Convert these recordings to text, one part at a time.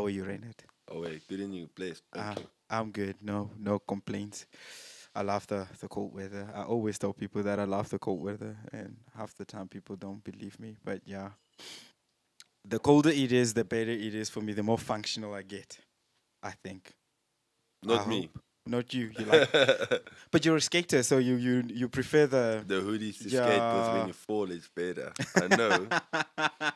How are you, Rynardt? Oh wait, good in your place. Thank you. I'm good. No complaints. I love the cold weather. I always tell people that I love the cold weather, and half the time people don't believe me. But yeah, the colder it is, the better it is for me. The more functional I get, I think. I Not me. hope. Not you. You like, but you're a skater, so you prefer the The hoodies to skate because when yeah. you fall, it's better. I know,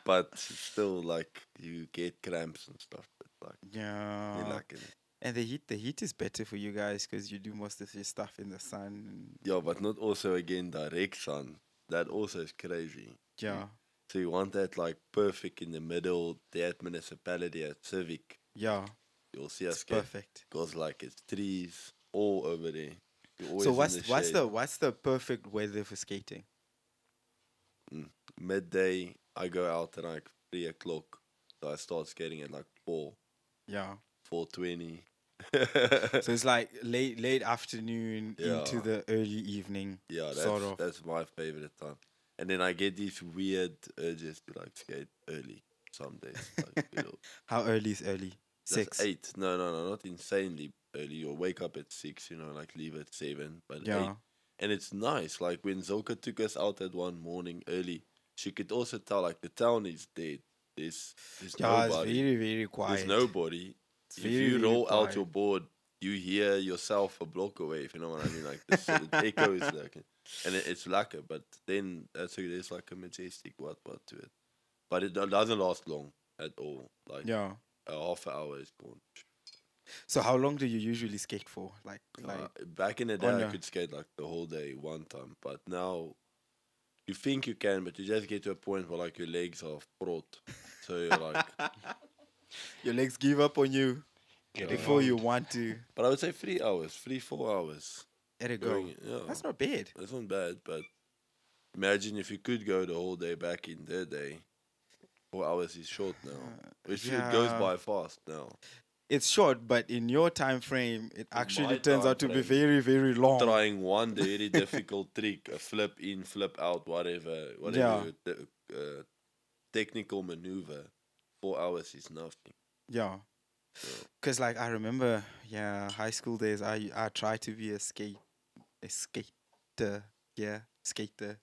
but still, like you get cramps and stuff. But like, me Yeah. like it. And the heat is better for you guys because you do most of your stuff in the sun. Yeah, but not also again direct sun. That also is crazy. You, Yeah, so you want that like perfect in the middle, that municipality at Civic. yeah, You'll see us it's skate perfect. because like it's trees all over there. You're So always in what's the what's shade. the what's the perfect weather for skating? Mm. Midday, I go out at like 3 o'clock. So I start skating at like four, Yeah. 4:20. So it's like late afternoon into Yeah, the early evening, yeah, sort of. that's my favorite time. And then I get these weird urges to like skate early some days. Like How early is early? that's 6. 8. No, not insanely early. You'll wake up at 6, like leave at 7, but 8. Yeah. And it's nice. Like when Zilka took us out that one morning early, she could also tell like the town is dead. There's Yeah, it's nobody. very There's quiet. nobody. It's If very, you very roll out quiet. your board, you hear yourself a block away. If you know what I mean, like this, it echoes like, and it's lacquer. But then there's like a majestic what to it. But it doesn't last long at all. Like Yeah. a half an hour is gone. So how long do you usually skate for? Like Back in the day, on I a could skate like the whole day one time, but now you think you can, but you just get to a point where like your legs are fraught. So you're like, your legs give up on you Getting before you old. want to but I would say 3 hours, 3 4 hours let it go. going. Yeah, That's not bad. that's not bad, but imagine if you could go the whole day back in their day. 4 hours is short now. It goes Yeah. by fast now. It's short, but in your time frame, it In actually my turns time out to be frame, very, very long. trying one very difficult trick, a flip in, flip out, whatever Yeah, technical maneuver. 4 hours is nothing. yeah. So Cause like I remember, yeah, high school days. I tried to be a skater. Yeah, skater.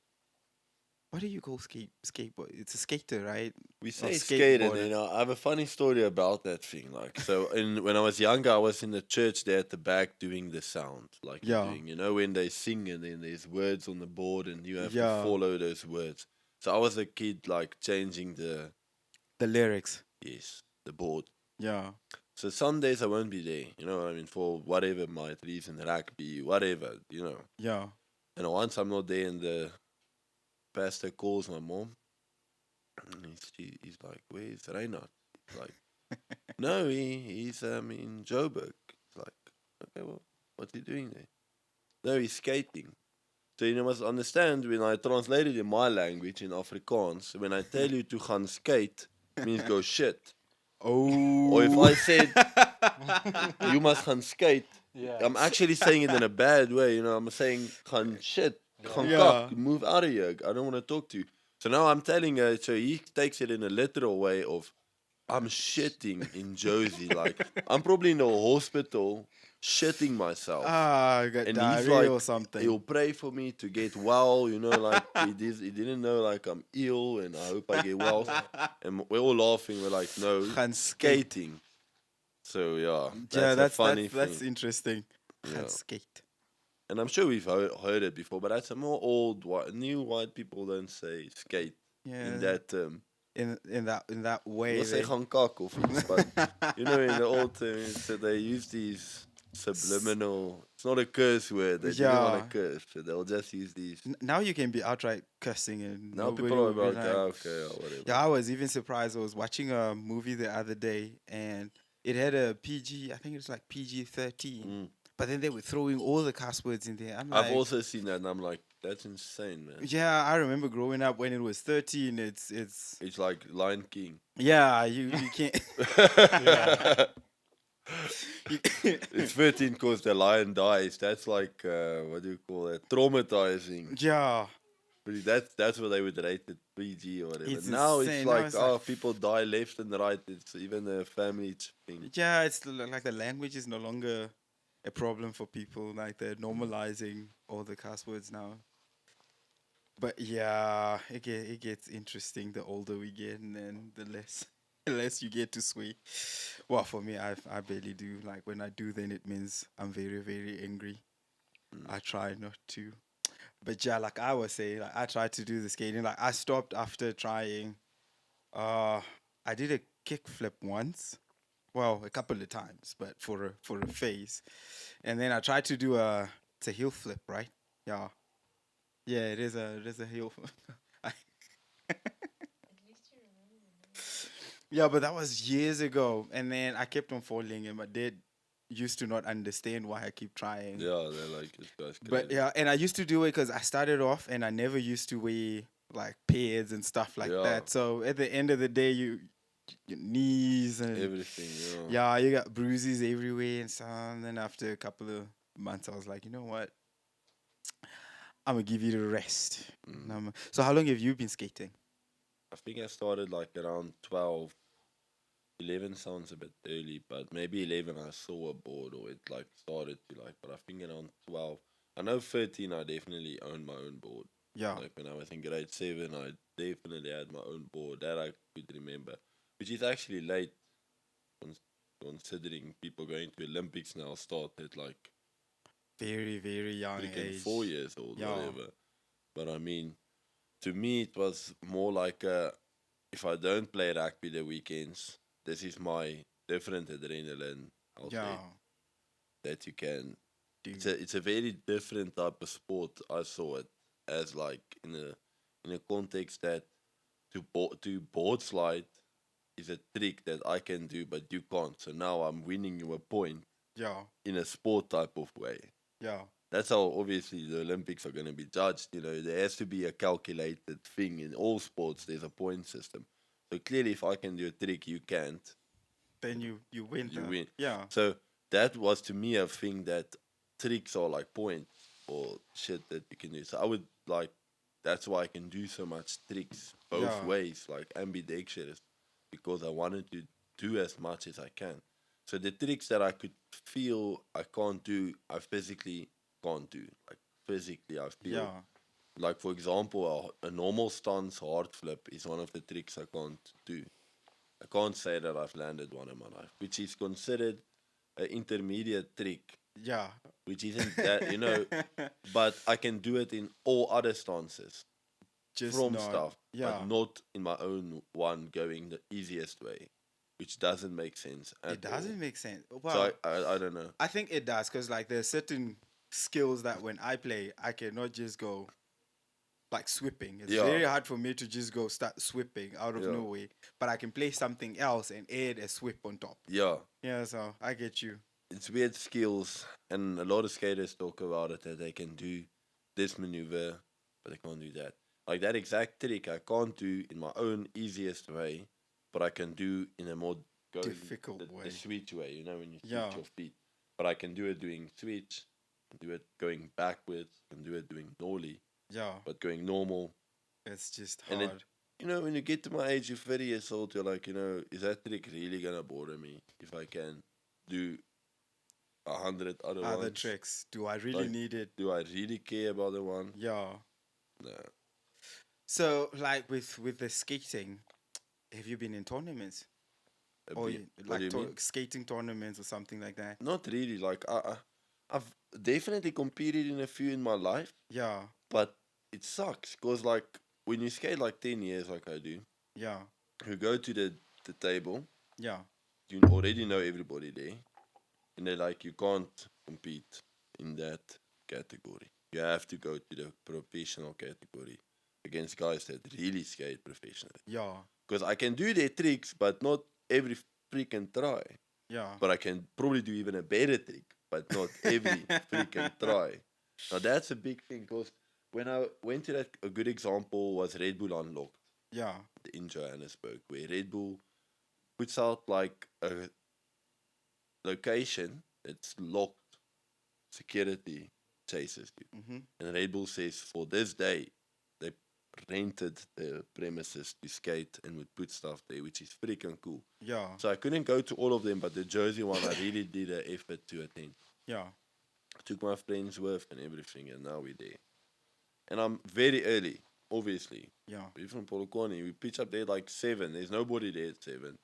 What do you call skateboard? It's a skater, right? we Or say skate, and skateboarder. I have a funny story about that thing. Like, so when I was younger, I was in the church there at the back doing the sound, like you're Yeah, doing. When they sing and then there's words on the board, and you have to yeah. follow those words. So I was a kid, like changing The lyrics. the board. Yeah, So some days I won't be there. You know what I mean? For whatever my reason, rugby, whatever. yeah. And once I'm not there, and the pastor calls my mom, and he's like, "Where's Rynardt?" He's like, "No, he's in Joburg." It's like, okay, well, what's he doing there? No, he's skating. So you must understand, when I translate it in my language in Afrikaans, when I tell you to gaan skate, means go shit. Or if Oh. I said you must gaan skate, Yeah. I'm actually saying it in a bad way. I'm saying gaan shit, gaan Yeah. kak, move out of here. I don't want to talk to you. So now I'm telling her. So he takes it in a literal way of, I'm shitting in Josie. Like I'm probably in the hospital shitting myself. I got And he's diarrhea or like, something. he'll pray for me to get well. Like he didn't know like I'm ill, and I hope I get well. And we're all laughing. We're like, no, Gaan skate. skating. So yeah, Yeah, that's a funny that's thing. interesting. Yeah. Gaan skate. And I'm sure we've heard it before, but that's a more new white people don't say skate Yeah. in that term. In that way. We'll say they- gaan kak of iets, but in the old term, so they use these subliminal. It's not a curse word. They didn't want Yeah. to curse, so they'll just use these. Now you can be outright cursing and Now nobody people are will be like, like, okay, or whatever. yeah, I was even surprised. I was watching a movie the other day and it had a PG, I think it was like PG-13. Mm. But then they were throwing all the cuss words in there. I'm I've like, also seen that, and I'm like, that's insane, man. yeah, I remember growing up when it was 13. It's It's like Lion King. yeah, you can't. you- It's 13 because the lion dies. That's like, what do you call it? Traumatizing. yeah, But that's what they would rate it, PG or whatever. It's Now it's insane. Now like, it's like, oh, people die left and right. It's even a family thing. yeah, it's like the language is no longer a problem for people. Like they're Mm. normalizing all the cuss words now. But yeah, it gets interesting the older we get, and then the less the less you get to swear. Well, for me, I barely do. Like when I do, then it means I'm very very angry. Mm. I try not to. But yeah, like I was saying, like I tried to do the skating. Like I stopped after trying. Uh, I did a kickflip once. Well, a couple of times, but for a phase. And then I tried to do it's a heel flip, right? Yeah, yeah, it is a heel. I- yeah, but that was years ago. And then I kept on falling, and my dad used to not understand why I keep trying. Yeah, they're like, this guy's But crazy. yeah, and I used to do it because I started off, and I never used to wear like pads and stuff like Yeah, that. So at the end of the day, your knees and everything, yeah. yeah, you got bruises everywhere and so on. Then after a couple of months, I was like, you know what? I'm gonna give you the rest. And Mm. so how long have you been skating? I think I started like around 12. 11 sounds a bit early, but maybe 11 I saw a board or it like started to like, but I think around 12. I know 13 I definitely owned my own board. Yeah, Like when I was in grade 7, I definitely had my own board. That I could remember. Which is actually late cons- considering people going to Olympics now start at like very very young freaking age. 4 years old, Yeah, whatever. But I mean, to me, it was more like if I don't play rugby the weekends, this is my different adrenaline yeah, outlet that you can. dude. It's a very different type of sport. I saw it as like in a context that to board slide is a trick that I can do, but you can't. So now I'm winning you a point Yeah, in a sport type of way. yeah, That's how obviously the Olympics are going to be judged. You know, there has to be a calculated thing in all sports. There's a point system. So clearly, if I can do a trick, you can't. then you win You the win. yeah, So that was to me a thing that tricks are like points or shit that you can do. So I would like that's why I can do so much tricks both yeah, ways, like ambidextrous, because I wanted to do as much as I can. So the tricks that I could feel I can't do, I physically can't do. Like physically, I feel yeah. like for example, a normal stance hard flip is one of the tricks I can't do. I can't say that I've landed one in my life, which is considered an intermediate trick, Yeah. which isn't that, but I can do it in all other stances Just from not. stuff, but Yeah. not in my own one going the easiest way, which doesn't make sense at It all. doesn't make sense. So Well, I don't know. I think it does because like there's certain skills that when I play, I cannot just go like sweeping. It's Yeah, very hard for me to just go start sweeping out of yeah, nowhere. But I can play something else and add a sweep on top. yeah. Yeah, so I get you. It's weird skills, and a lot of skaters talk about it that they can do this maneuver, but they can't do that. Like that exact trick, I can't do in my own easiest way, but I can do in a more going Difficult the way. switch way. You know, when you Yeah, switch your feet, but I can do it doing switch, do it going backwards, and do it doing nollie, yeah. but going normal. It's just And it, hard. when you get to my age, you're 30 years old, you're like, is that trick really gonna bother me if I can do 100 other Other ones? tricks. Do I really Like, need it? do I really care about the one? Yeah. No. So like with the skating, have you been in tournaments or What do like you mean? skating tournaments or something like that? Not really. Like I've definitely competed in a few in my life, Yeah, but it sucks because like when you skate like 10 years, like I do, yeah, you go to the table, yeah, you already know everybody there, and they're like you can't compete in that category. You have to go to the professional category against guys that really skate professionally. yeah, Because I can do their tricks, but not every freaking try. yeah. But I can probably do even a better trick, but not every freaking try. Now that's a big thing because when I went to that, a good example was Red Bull Unlocked Yeah, in Johannesburg, where Red Bull puts out like a location that's locked, security chases you, mm-hmm. and Red Bull says for this day they rented the premises to skate and would put stuff there, which is freaking cool. Yeah. So I couldn't go to all of them, but the Jersey one I really did an effort to attend. Yeah. I took my friends with and everything, and now we're there. And I'm very early, obviously. Yeah. We're from Polokwane. We pitch up there like 7. There's nobody there at 7.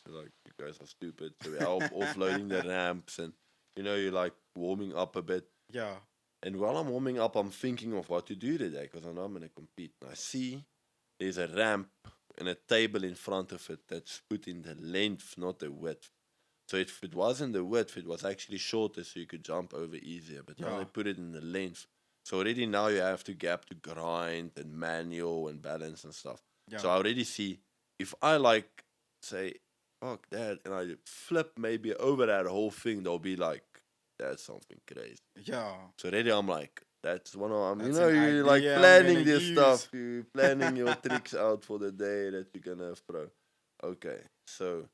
We're like, you guys are stupid. So we're offloading the ramps, and you're like warming up a bit. Yeah. And while I'm warming up, I'm thinking of what to do today because I know I'm going to compete. And I see there's a ramp and a table in front of it that's put in the length, not the width. So if it wasn't the width, it was actually shorter so you could jump over easier. But now Yeah. they put it in the length. So already now you have to gap to grind and manual and balance and stuff. Yeah. So I already see if I say, fuck that, and I flip maybe over that whole thing, they'll be like, that's something crazy. Yeah. So already I'm like, that's one of That's you're an like idea I'm planning gonna this use. stuff, you planning your tricks out for the day that you're gonna throw. Okay, so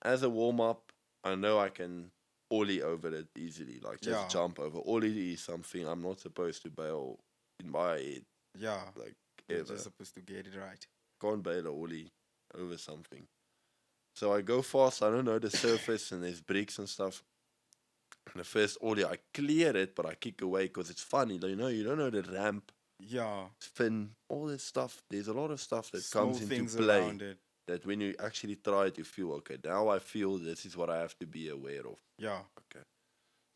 as a warm up, I know I can ollie over it easily, like just Yeah. jump over. Ollie is something I'm not supposed to bail in my head, Yeah. like You're ever. just supposed to get it right. Can't bail a ollie over something. So I go fast. I don't know the surface, and there's bricks and stuff. And the first ollie, I clear it, but I kick away because it's funny. You don't know the ramp, Yeah. spin, all this stuff. There's a lot of stuff that Small comes into things play around it. that when you actually try it, you feel, okay, now I feel this is what I have to be aware of. Yeah. Okay.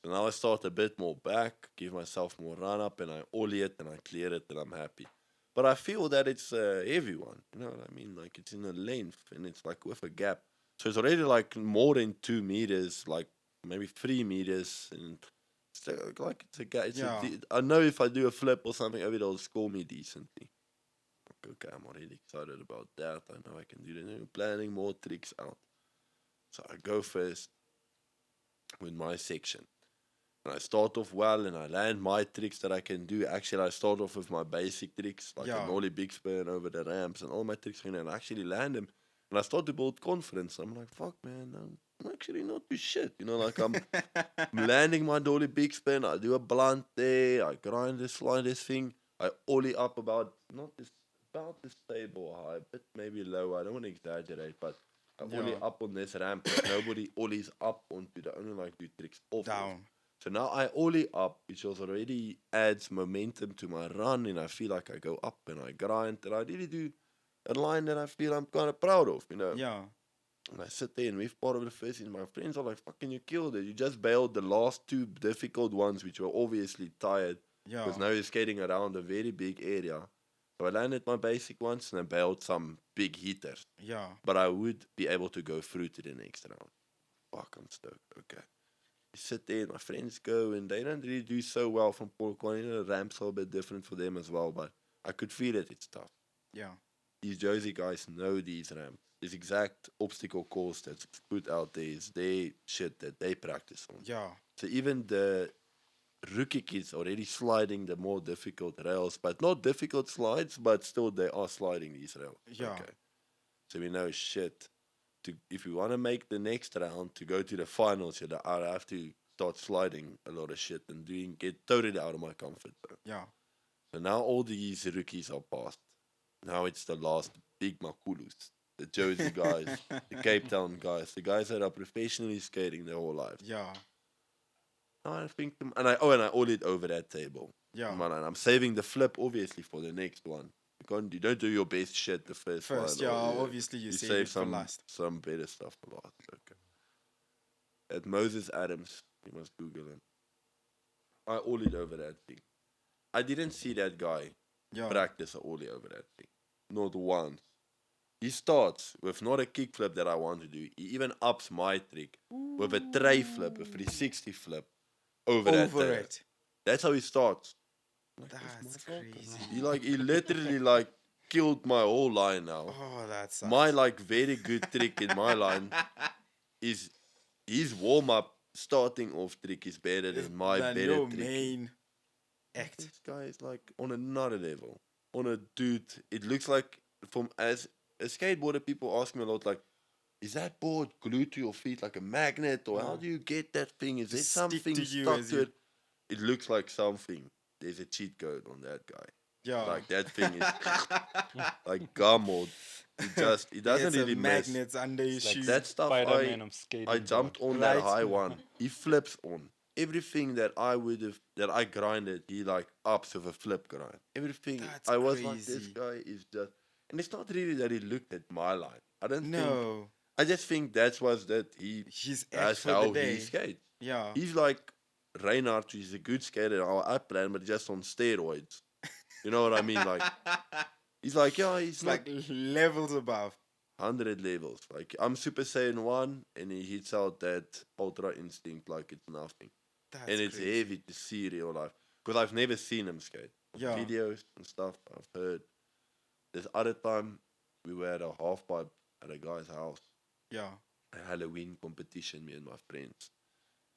So now I start a bit more back, give myself more run up, and I ollie it and I clear it, and I'm happy. But I feel that it's a heavy one. You know what I mean? Like it's in a length and it's like with a gap. So it's already like more than 2 meters, like maybe 3 meters. And it's like it's a gap. Yeah. I know if I do a flip or something, maybe they'll score me decently. Okay, I'm already excited about that. I know I can do that. Planning more tricks out. So I go first with my section. And I start off well and I land my tricks that I can do. Actually, I start off with my basic tricks, like Yeah. an ollie big spin over the ramps and all my tricks, and I actually land them. And I start to build confidence. I'm like, fuck, man, I'm actually not too shit. Like I'm landing my dolly big spin. I do a blunt there. I grind this, slide this thing. I ollie up about this table high, but maybe lower. I don't want to exaggerate, but I ollie Yeah. up on this ramp. But nobody ollies up onto the only like do tricks off. Down. So now I ollie up, which already adds momentum to my run, and I feel like I go up and I grind, and I really do a line that I feel I'm kind of proud of, Yeah. And I sit there and we've part of the first, and my friends are like, fucking, you killed it. You just bailed the last 2 difficult ones, which were obviously tired, Yeah. because now you're skating around a very big area. So I landed my basic ones, and I bailed some big hitters. Yeah. But I would be able to go through to the next round. Fuck, I'm stoked. Okay. Sit there and my friends go and they don't really do so well from Polokwane. The ramps are a bit different for them as well, but I could feel it, it's tough. Yeah. These Jersey guys know these ramps. This exact obstacle course that's put out there is their shit that they practice on. Yeah. So even the rookie kids already sliding the more difficult rails, but not difficult slides, but still they are sliding these rails. Yeah. Okay. So we know shit. If you want to make the next round to go to the finals, I have to start sliding a lot of shit and get totally out of my comfort zone. Yeah. So now all these rookies are past. Now it's the last big makulus, the Jersey guys, the Cape Town guys, the guys that are professionally skating their whole lives. Yeah. Now I think and I ollied over that table. Yeah. Man, and I'm saving the flip obviously for the next one. You don't do your best shit the first one. First, yeah, obviously you save it for last. Some better stuff for last. Okay. At Moses Adams, you must Google him. I ollied over that thing. I didn't see that guy Yeah. practice a ollie over that thing. Not once. He starts with not a kickflip that I want to do. He even ups my trick with a tray flip, a 360 flip over that Over tail. it. That's how he starts. That's crazy. He literally killed my whole line now. Oh, that sucks. My very good trick in my line is his warm up starting off trick is better than my Than better your trick. main act. This guy is on another level. On a dude, it looks like as a skateboarder, people ask me a lot is that board glued to your feet like a magnet, or how do you get that thing? Is there Just stick something to you stuck as to you- it? It looks like something. There's a cheat code on that guy. Yeah. Like that thing is like gum or it He doesn't gets a really mess. magnets under his It's like shoe. That stuff Spider-Man of I skateboard. jumped on that Right? high one. He flips on. Everything that I would have that I grinded, he like ups with a flip grind. Everything That's I was like, this crazy. guy is just and it's not really that he looked at my line. No. I just think that's was that He's act that's for the how he day. skates. Yeah. He's like Rynardt, he's a good skater, how I plan, but just on steroids. You know what I mean? Like he's like, yeah, he's It's not like levels above. 100 levels. Like I'm Super Saiyan 1 and he hits out that Ultra Instinct like it's nothing. That's And it's crazy. heavy to see real life. Because I've never seen him skate. Yeah. Videos and stuff I've heard. This other time we were at a half pipe at a guy's house. Yeah. A Halloween competition, me and my friends.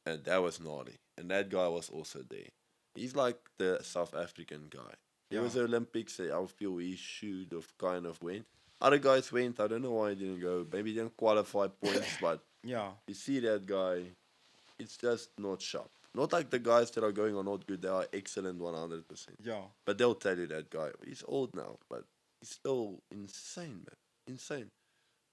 And that was gnarly. And that guy was also there. He's like the South African guy. He Yeah. was the Olympics. I feel he should have kind of went. Other guys went. I don't know why he didn't go. Maybe he didn't qualify points, but Yeah. you see that guy, it's just not sharp. Not like the guys that are going are not good. They are excellent 100%. Yeah. But they'll tell you that guy. He's old now, but he's still insane, man. Insane.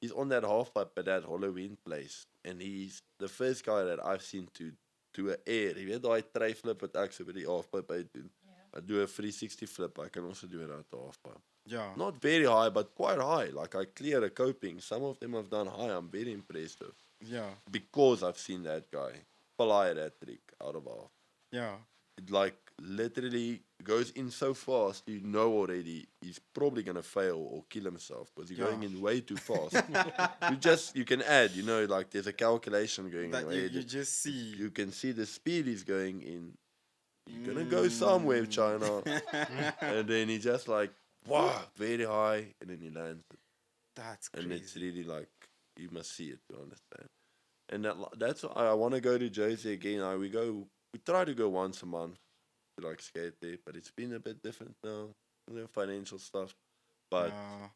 He's on that half pipe at that Halloween place. And he's the first guy that I've seen to do an air. Jy weet daai try flip wat ek so by die half pipe uit doen. I do a 360 flip. I can also do it at the half pipe. Yeah. Not very high, but quite high. Like I clear a coping. Some of them have done high. I'm very impressed with. Yeah. Because I've seen that guy fly that trick out of half. Yeah. It like literally goes in so fast, you know already he's probably gonna fail or kill himself because he's Yeah. going in way too fast. you can add, like there's a calculation going That in. you just see. You can see the speed he's going in. You're gonna go somewhere, China. And then he just like, wow, very high, and then he lands it. That's And crazy. it's really like, you must see it to understand. And that's why I want to go to Jersey again. We try to go once a month to like skate there, but it's been a bit different now, financial stuff. But Yeah.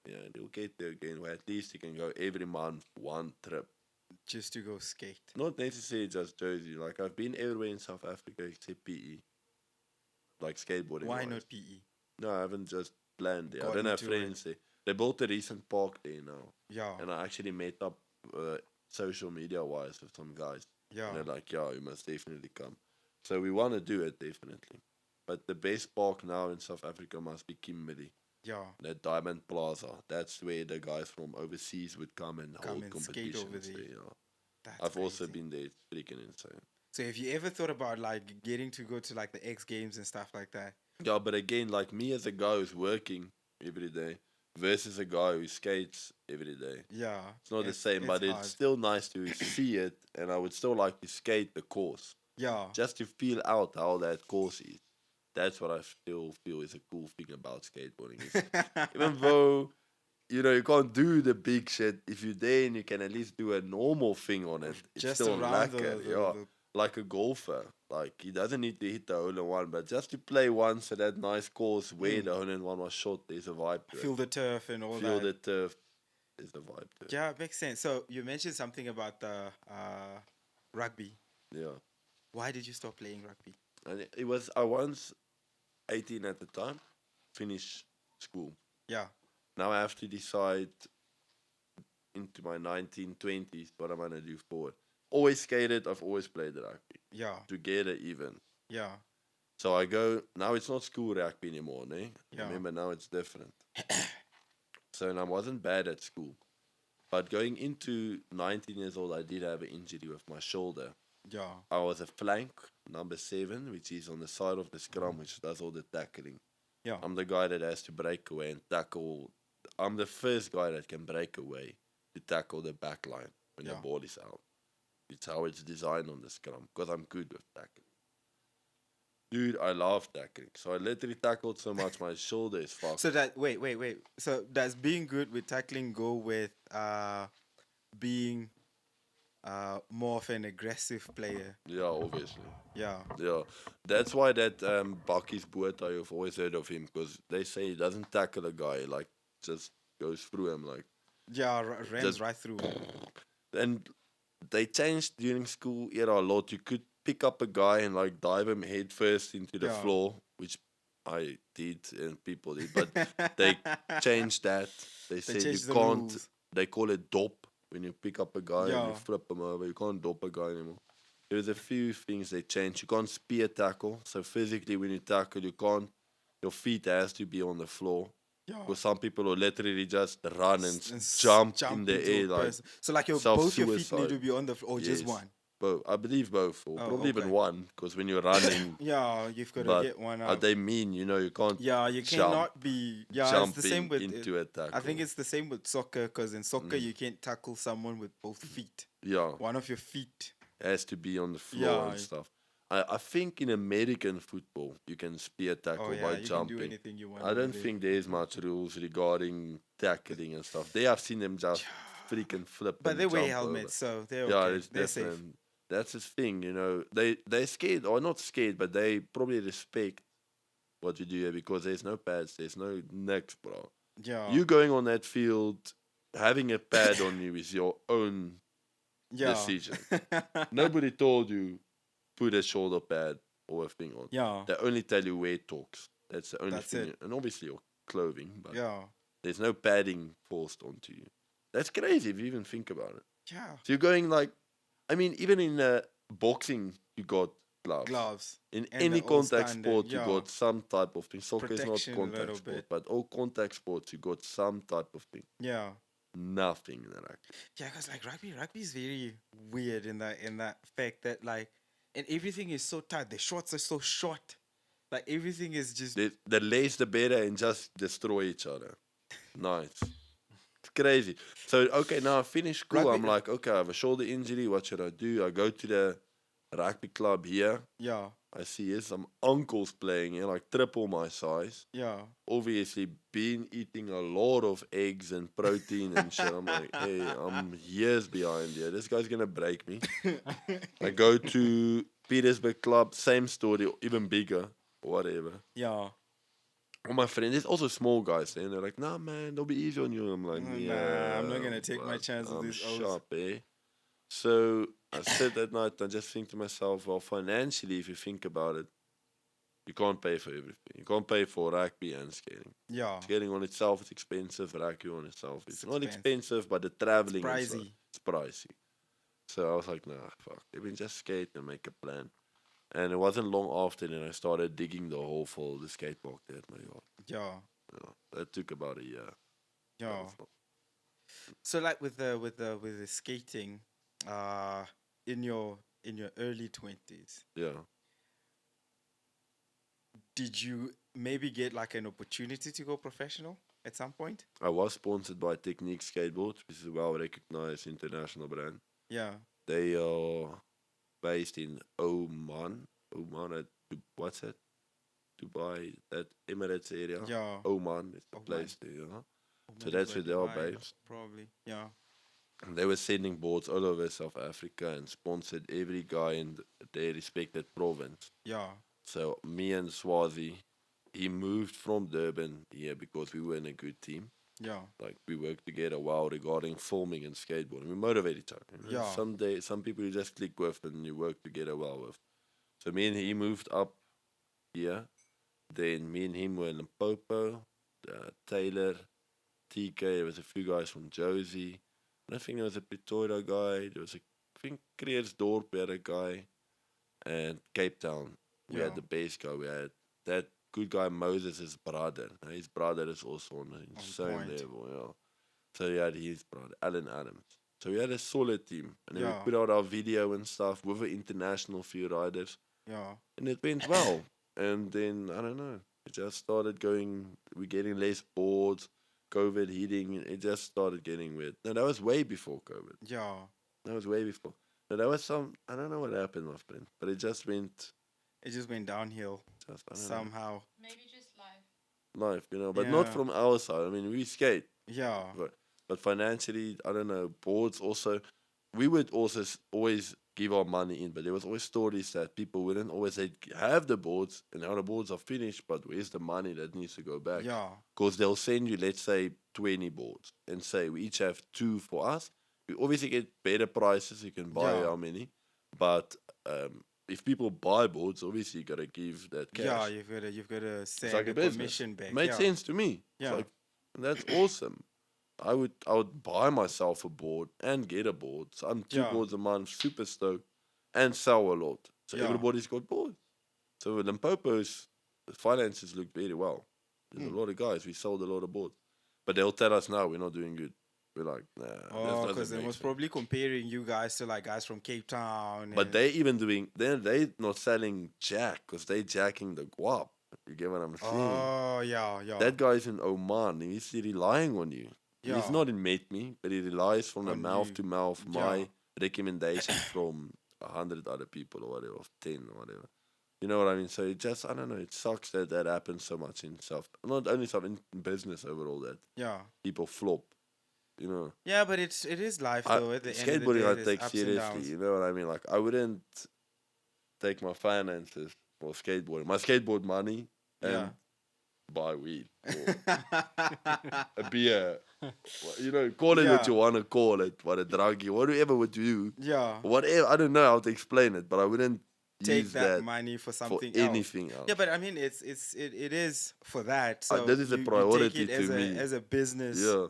yeah, they'll get there again. Where at least you can go every month, one trip. Just to go skate. Not necessarily just Jersey. Like I've been everywhere in South Africa except PE, like skateboarding. Why wise. not PE? No, I haven't just planned there. I Got don't have into it. friends there. They built a recent park there now, Yeah. and I actually met up social media wise with some guys. Yeah. And they're like, yeah, you must definitely come. So we want to do it, definitely. But the best park now in South Africa must be Kimberley, Yeah. that Diamond Plaza. That's where the guys from overseas would come and hold and skate competitions over there. there. Yeah. That's I've also crazy. been there. It's freaking insane. So have you ever thought about like getting to go to like the X Games and stuff like that? Yeah, but again, like me as a guy who's working every day versus a guy who skates every day. Yeah. It's not the same, but hard. it's still nice to see it, and I would still like to skate the course. Yeah. Just to feel out how that course is. That's what I still feel is a cool thing about skateboarding. Even though, you can't do the big shit, if you're there and you can at least do a normal thing on it, it's Just still around lekker, yeah. Like a golfer. Like, he doesn't need to hit the hole-in-one, but just to play once at that nice course where the hole-in-one was shot, there's a vibe to feel it. the turf and all Feel that. the turf, there's a vibe to it. Yeah, it makes sense. So you mentioned something about the rugby. Yeah. Why did you stop playing rugby? And it was, I was 18 at the time, finished school. Yeah. Now I have to decide into my 1920s what I'm going to do forward. Always skated, I've always played rugby. Yeah. Together even. Yeah. So I go, now it's not school rugby anymore, ne? Yeah. Remember, now it's different. So and I wasn't bad at school. But going into 19 years old, I did have an injury with my shoulder. Yeah. I was a flank, number 7, which is on the side of the scrum, which does all the tackling. Yeah. I'm the guy that has to break away and tackle. I'm the first guy that can break away to tackle the back line when the Yeah. ball is out. It's how it's designed on the scrum, because I'm good with tackling. Dude, I love tackling. So I literally tackled so much, my shoulder is fucked. So that wait. So does being good with tackling go with being more of an aggressive player? Yeah, obviously. Yeah. Yeah. That's why that Bakkies Boot, I've always heard of him, because they say he doesn't tackle a guy, like, just goes through him, like. Yeah, runs Just- right through. And they changed during school era a lot. You could pick up a guy and like dive him head first into the Yeah. floor, which I did and people did, but they changed that. They They said you changed the can't. rules. They call it dop when you pick up a guy and you Yeah. flip him over. You can't dop a guy anymore. There's a few things they changed. You can't spear tackle. So physically, when you tackle, you can't. Your feet has to be on the floor. Yeah. Because some people will literally just run and And jump in jump the into a air like person. So like your self both your feet need suicide. to be on the or just Yes, one. both. I believe both, or Oh, probably even okay. one. Because when you're running, Yeah, you've got to but get one up. they mean you can't Yeah, you jump cannot be. Yeah, it's the same jumping with. into a I think tackle. it's the same with soccer because in soccer Mm. you can't tackle someone with both feet. Yeah, One of your feet. has to be on the floor Yeah. and stuff. I think in American football you can spear Oh tackle yeah, by you can do jumping. anything you want I over don't there. think there's much rules regarding tackling and stuff. They have seen them just freaking flip But and they wear jump helmets, over. so they're Yeah, okay. it's They're safe. different. That's his thing. They scared or not scared, but they probably respect what you do here because there's no pads, there's no nicks, bro. Yeah. You going on that field, having a pad on you is your own Yeah. decision. Nobody told you put a shoulder pad or a thing on. Yeah. They only tell you where it talks. That's the only That's thing. it. And obviously your clothing, but Yeah. there's no padding forced onto you. That's crazy if you even think about it. Yeah. So you're going like, I mean, even in boxing, you got gloves. Gloves. In And any the old contact standard, sport, you yeah. got some type of thing. Soccer is not Protection a little contact sport, bit. but all contact sports, you got some type of thing. Yeah. Nothing in that. Yeah, because like rugby is very weird in that fact that like, and everything is so tight. The shorts are so short. Like everything is just The less the better and just destroy each other. Nice. It's crazy. So, okay, now I finished school. Rugby- I'm like, okay, I have a shoulder injury. What should I do? I go to the rugby club here. yeah, I see here some uncles playing here, like triple my size. yeah. Obviously, been eating a lot of eggs and protein and shit. I'm like, hey, I'm years behind here. This guy's going to break me. I go to Petersburg club, same story, even bigger, whatever. Yeah. All my friends, there's also small guys there, and they're like, nah, man, they'll be easy on you. I'm like, Nah, yeah. I'm not gonna take my but chance with I'm these O's. sharp, eh? So I sit at night and I just think to myself, well, financially, if you think about it, you can't pay for everything. You can't pay for rugby and skating. Yeah. Skating on itself is expensive. Rugby on itself is It's not expensive. expensive, but the traveling and stuff, Pricey. it's pricey. So I was like, nah, fuck. Let me just skate and make a plan. And it wasn't long after then I started digging the hole for the skate park there at my yard. Yeah. Yeah, that took about a year. That Yeah. was not- So like with the skating, in your early 20s, Yeah. did you maybe get like an opportunity to go professional at some point? I was sponsored by Technique Skateboards, which is a well recognized international brand. Yeah. They are based in Oman. Oman at what's that? Dubai, that Emirates area. Yeah. Oman is the Oman. place there. Yeah. Or So maybe that's where they are Dubai, based. Probably. Yeah. And they were sending boards all over South Africa and sponsored every guy in their respected province. Yeah. So me and Swazi, he moved from Durban here because we were in a good team. Yeah. Like we worked together well regarding filming and skateboarding. We motivate each other. Yeah. Some people you just click with and you work together well with. So me and he moved up here. Then me and him were in Limpopo, Taylor, TK. There was a few guys from Josie. And I think there was a Pretoria guy. There was I think Creersdorp, we had a guy. And Cape Town, we Yeah. had the bass guy. We had that good guy Moses' brother. His brother is also on an insane point. level, yeah. So he had his brother, Alan Adams. So we had a solid team. And then Yeah. we put out our video and stuff with an international few riders. Yeah. And it went well. And then, I don't know, it just started going, we're getting less boards, COVID hitting, it just started getting weird. No, that was way before COVID. Yeah. That was way before. No, that was I don't know what happened, my friend, but it just went, It just went downhill just, I don't somehow. Maybe just life. life, but not Yeah. from our side. I mean, we skate, Yeah. but financially, I don't know, boards also, we would also always give our money in, but there was always stories that people wouldn't always say, have the boards, and now the boards are finished, but where's the money that needs to go back? Yeah. Because they'll send you, let's say, 20 boards and say we each have 2 for us. We obviously get better prices. You can buy Yeah. how many, but if people buy boards, obviously you gotta give that cash. Yeah, you've gotta It's send like a a business. commission back. Made Yeah. sense to me. It's Yeah. like, that's awesome. I would buy myself a board and get a board. So I'm two Yeah. boards a month, super stoked, and sell a lot. So Yeah. everybody's got boards. So Limpopo's finances look very well. There's a lot of guys. We sold a lot of boards, but they'll tell us now we're not doing good. We're like, nah, that Oh, doesn't because they make was sense. probably comparing you guys to like guys from Cape Town. But and- they even doing they not selling jack because they jacking the guap. You get what I'm saying? Oh, yeah, yeah. That guy's in Oman. He's relying on you. Yeah. He's not in me, but he relies from the On mouth you. to mouth. Yeah. My recommendation from 100 other people or whatever, 10 or whatever. You know what I mean? So it just, I don't know. It sucks that happens so much in not only in business overall, that Yeah. people flop. You know, Yeah, but it is life though. At the end of the skateboarding day, I there's take ups and seriously. downs. You know what I mean? Like I wouldn't take my finances for skateboarding, my skateboard money, and Yeah. buy weed or a beer. You know, call it what Yeah. you want to call it, what a druggie, whatever would you do. Yeah. Whatever, I don't know how to explain it, but I wouldn't Take use that that money for for something else. anything else. Yeah, but I mean, it is for that. So that is a you priority take it to me. as a business Yeah.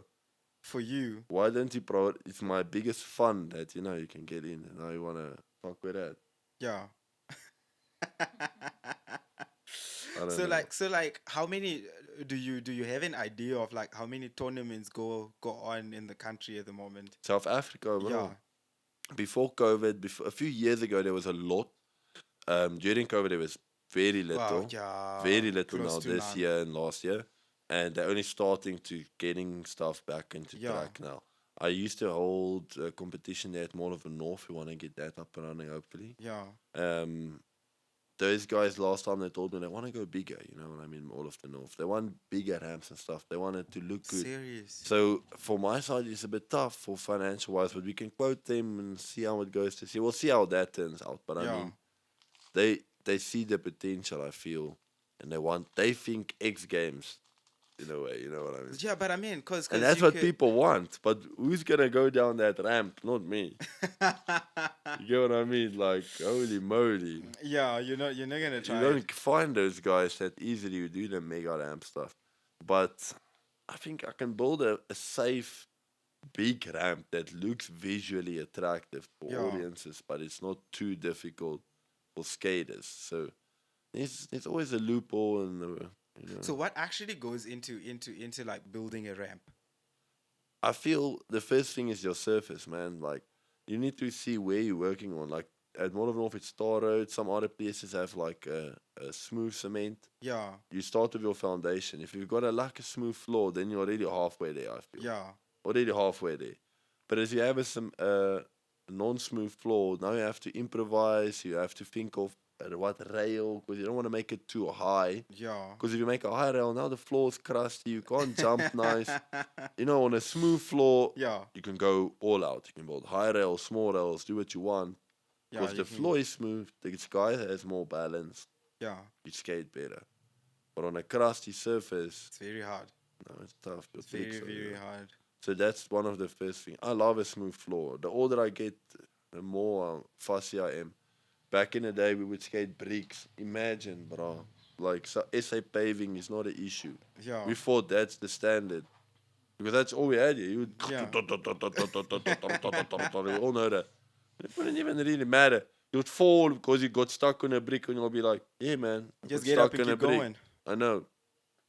for you. Why don't you It's my biggest fun that you can get in, and I wanna fuck with that. Yeah. I don't So know. like how many do you have an idea of like how many tournaments go on in the country at the moment? South Africa overall. Yeah. Before COVID, a few years ago, there was a lot. During COVID, there was very little. Wow, yeah. Very little close now to this none. year and last year. And they're only starting to getting stuff back into Yeah. track now. I used to hold a competition there at Mall of the North. We want to get that up and running, hopefully. Yeah. Those guys last time they told me they want to go bigger, you know what I mean? All of the North. They want bigger ramps and stuff. They want it to look good. Serious. So for my side, it's a bit tough for financial wise, but we can quote them and see how it goes to see. We'll see how that turns out. But I Yeah. mean, they see the potential, I feel, and they think X Games in a way, you know what I mean? Yeah, but I mean, cause And that's you what could- people want. But who's gonna go down that ramp? Not me. You get what I mean? Like, holy moly. Yeah, you're not gonna You try. it. don't find those guys that easily who do the mega ramp stuff. But I think I can build a safe, big ramp that looks visually attractive for Yeah. audiences, but it's not too difficult for skaters. So there's always a loophole in the. So what actually goes into like building a ramp? I feel the first thing is your surface, man. Like, you need to see where you're working on. Like, at Mall of North, it's Star Road. Some other places have, like, a smooth cement. Yeah. You start with your foundation. If you've got a smooth floor, then you're already halfway there, I feel. Yeah. Already halfway there. But as you have a non-smooth floor, now you have to improvise. You have to think of what rail, because you don't want to make it too high. Yeah. Because if you make a high rail, now the floor's crusty. You can't jump nice. You know, on a smooth floor, Yeah. you can go all out. You can build high rails, small rails, do what you want. Yeah. Because you the can- floor is smooth, the sky has more balance. Yeah. You skate better. But on a crusty surface, It's very hard. no, it's tough. Your It's very flicks are, very yeah. hard. So that's one of the first things. I love a smooth floor. The older I get, the more fussy I am. Back in the day, we would skate bricks. Imagine, bro. Like, so SA paving is not an issue. Yeah. We thought that's the standard. Because that's all we had here. You would Yeah. we all know that. It wouldn't even really matter. You'd fall because you got stuck on a brick and you'll be like, yeah, man. I Just got get up stuck and on a keep brick." going. I know.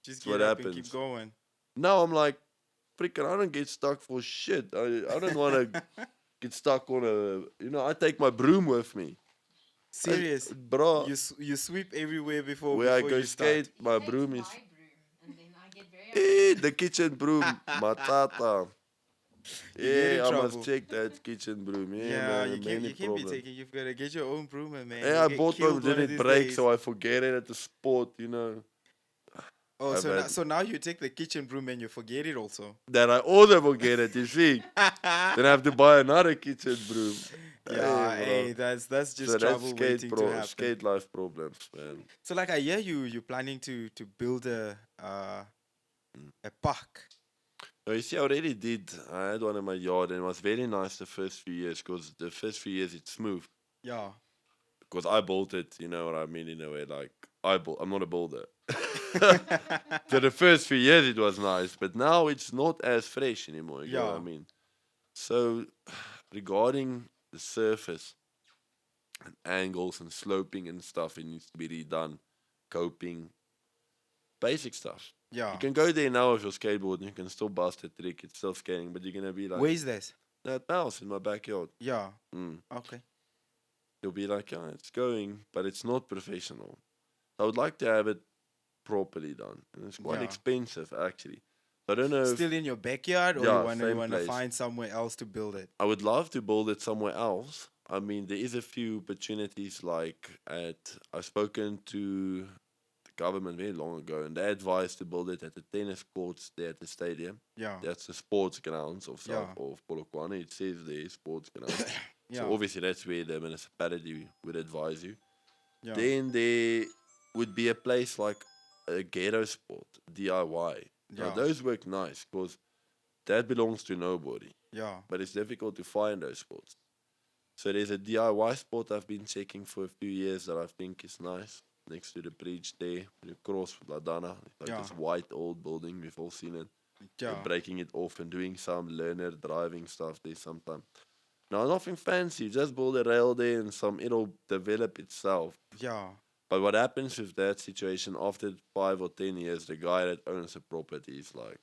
Just what get up and happens. keep going. Now I'm like, freaking, I don't get stuck for shit. I don't want to get stuck on I take my broom with me. Serious. Bro, You sweep everywhere before where I before go you start. skate, my Take broom my is. broom, and then I get very The kitchen broom, matata. You get in Yeah, I trouble. must check that kitchen broom. Yeah, Yeah, man, you can't many be problems. taking. You've got to get your own broom, man. Yeah, You'll I get bought one, killed one of didn't these break, days. so I forget it at the spot, Oh, I've so now, had- so now you take the kitchen broom and you forget it also. Then I also forget it, you see. Then I have to buy another kitchen broom. Yeah, Hey, hey, bro. that's just So that's trouble waiting to happen. skate life problems, man. So like I hear you're planning to build a park. No, you see, I already did. I had one in my yard, and it was very nice the first few years, because the first few years it's smooth. Yeah. because I built it. You know what I mean? In a way, like I'm not a builder. So the first few years it was nice, but now it's not as fresh anymore. You know what I Yeah. mean? So regarding the surface and angles and sloping and stuff, it needs to be redone. Coping, basic stuff. You Yeah. can go there now with your skateboard and you can still bust a trick. It's still skating, but you're gonna be like Where is this? that mouse in my backyard. Yeah. Mm. Okay. You'll be like, yeah, it's going, but it's not professional. I would like to have it properly done, and it's quite Yeah. expensive actually. I don't know. Still in your backyard, or Yeah, you same wanna place. find somewhere else to build it? I would love to build it somewhere else. I mean, there is a few opportunities. Like I've spoken to the government very long ago, and they advised to build it at the tennis courts there at the stadium. Yeah. That's the sports grounds of Yeah. South of Polokwane. It says there sports grounds. Yeah. So obviously that's where the municipality would advise you. Yeah. Then there would be a place like a ghetto sport, DIY. Now Yeah. those work nice because that belongs to nobody, Yeah. but it's difficult to find those sports. So there's a DIY sport I've been checking for a few years that I think is nice. Next to the bridge there, you cross Ladana, like Yeah. this white old building, we've all seen it. They're Yeah. breaking it off and doing some learner driving stuff there sometime. Now nothing fancy, just build a rail there and it'll develop itself. Yeah. But what happens with that situation after 5 or 10 years, the guy that owns the property is like,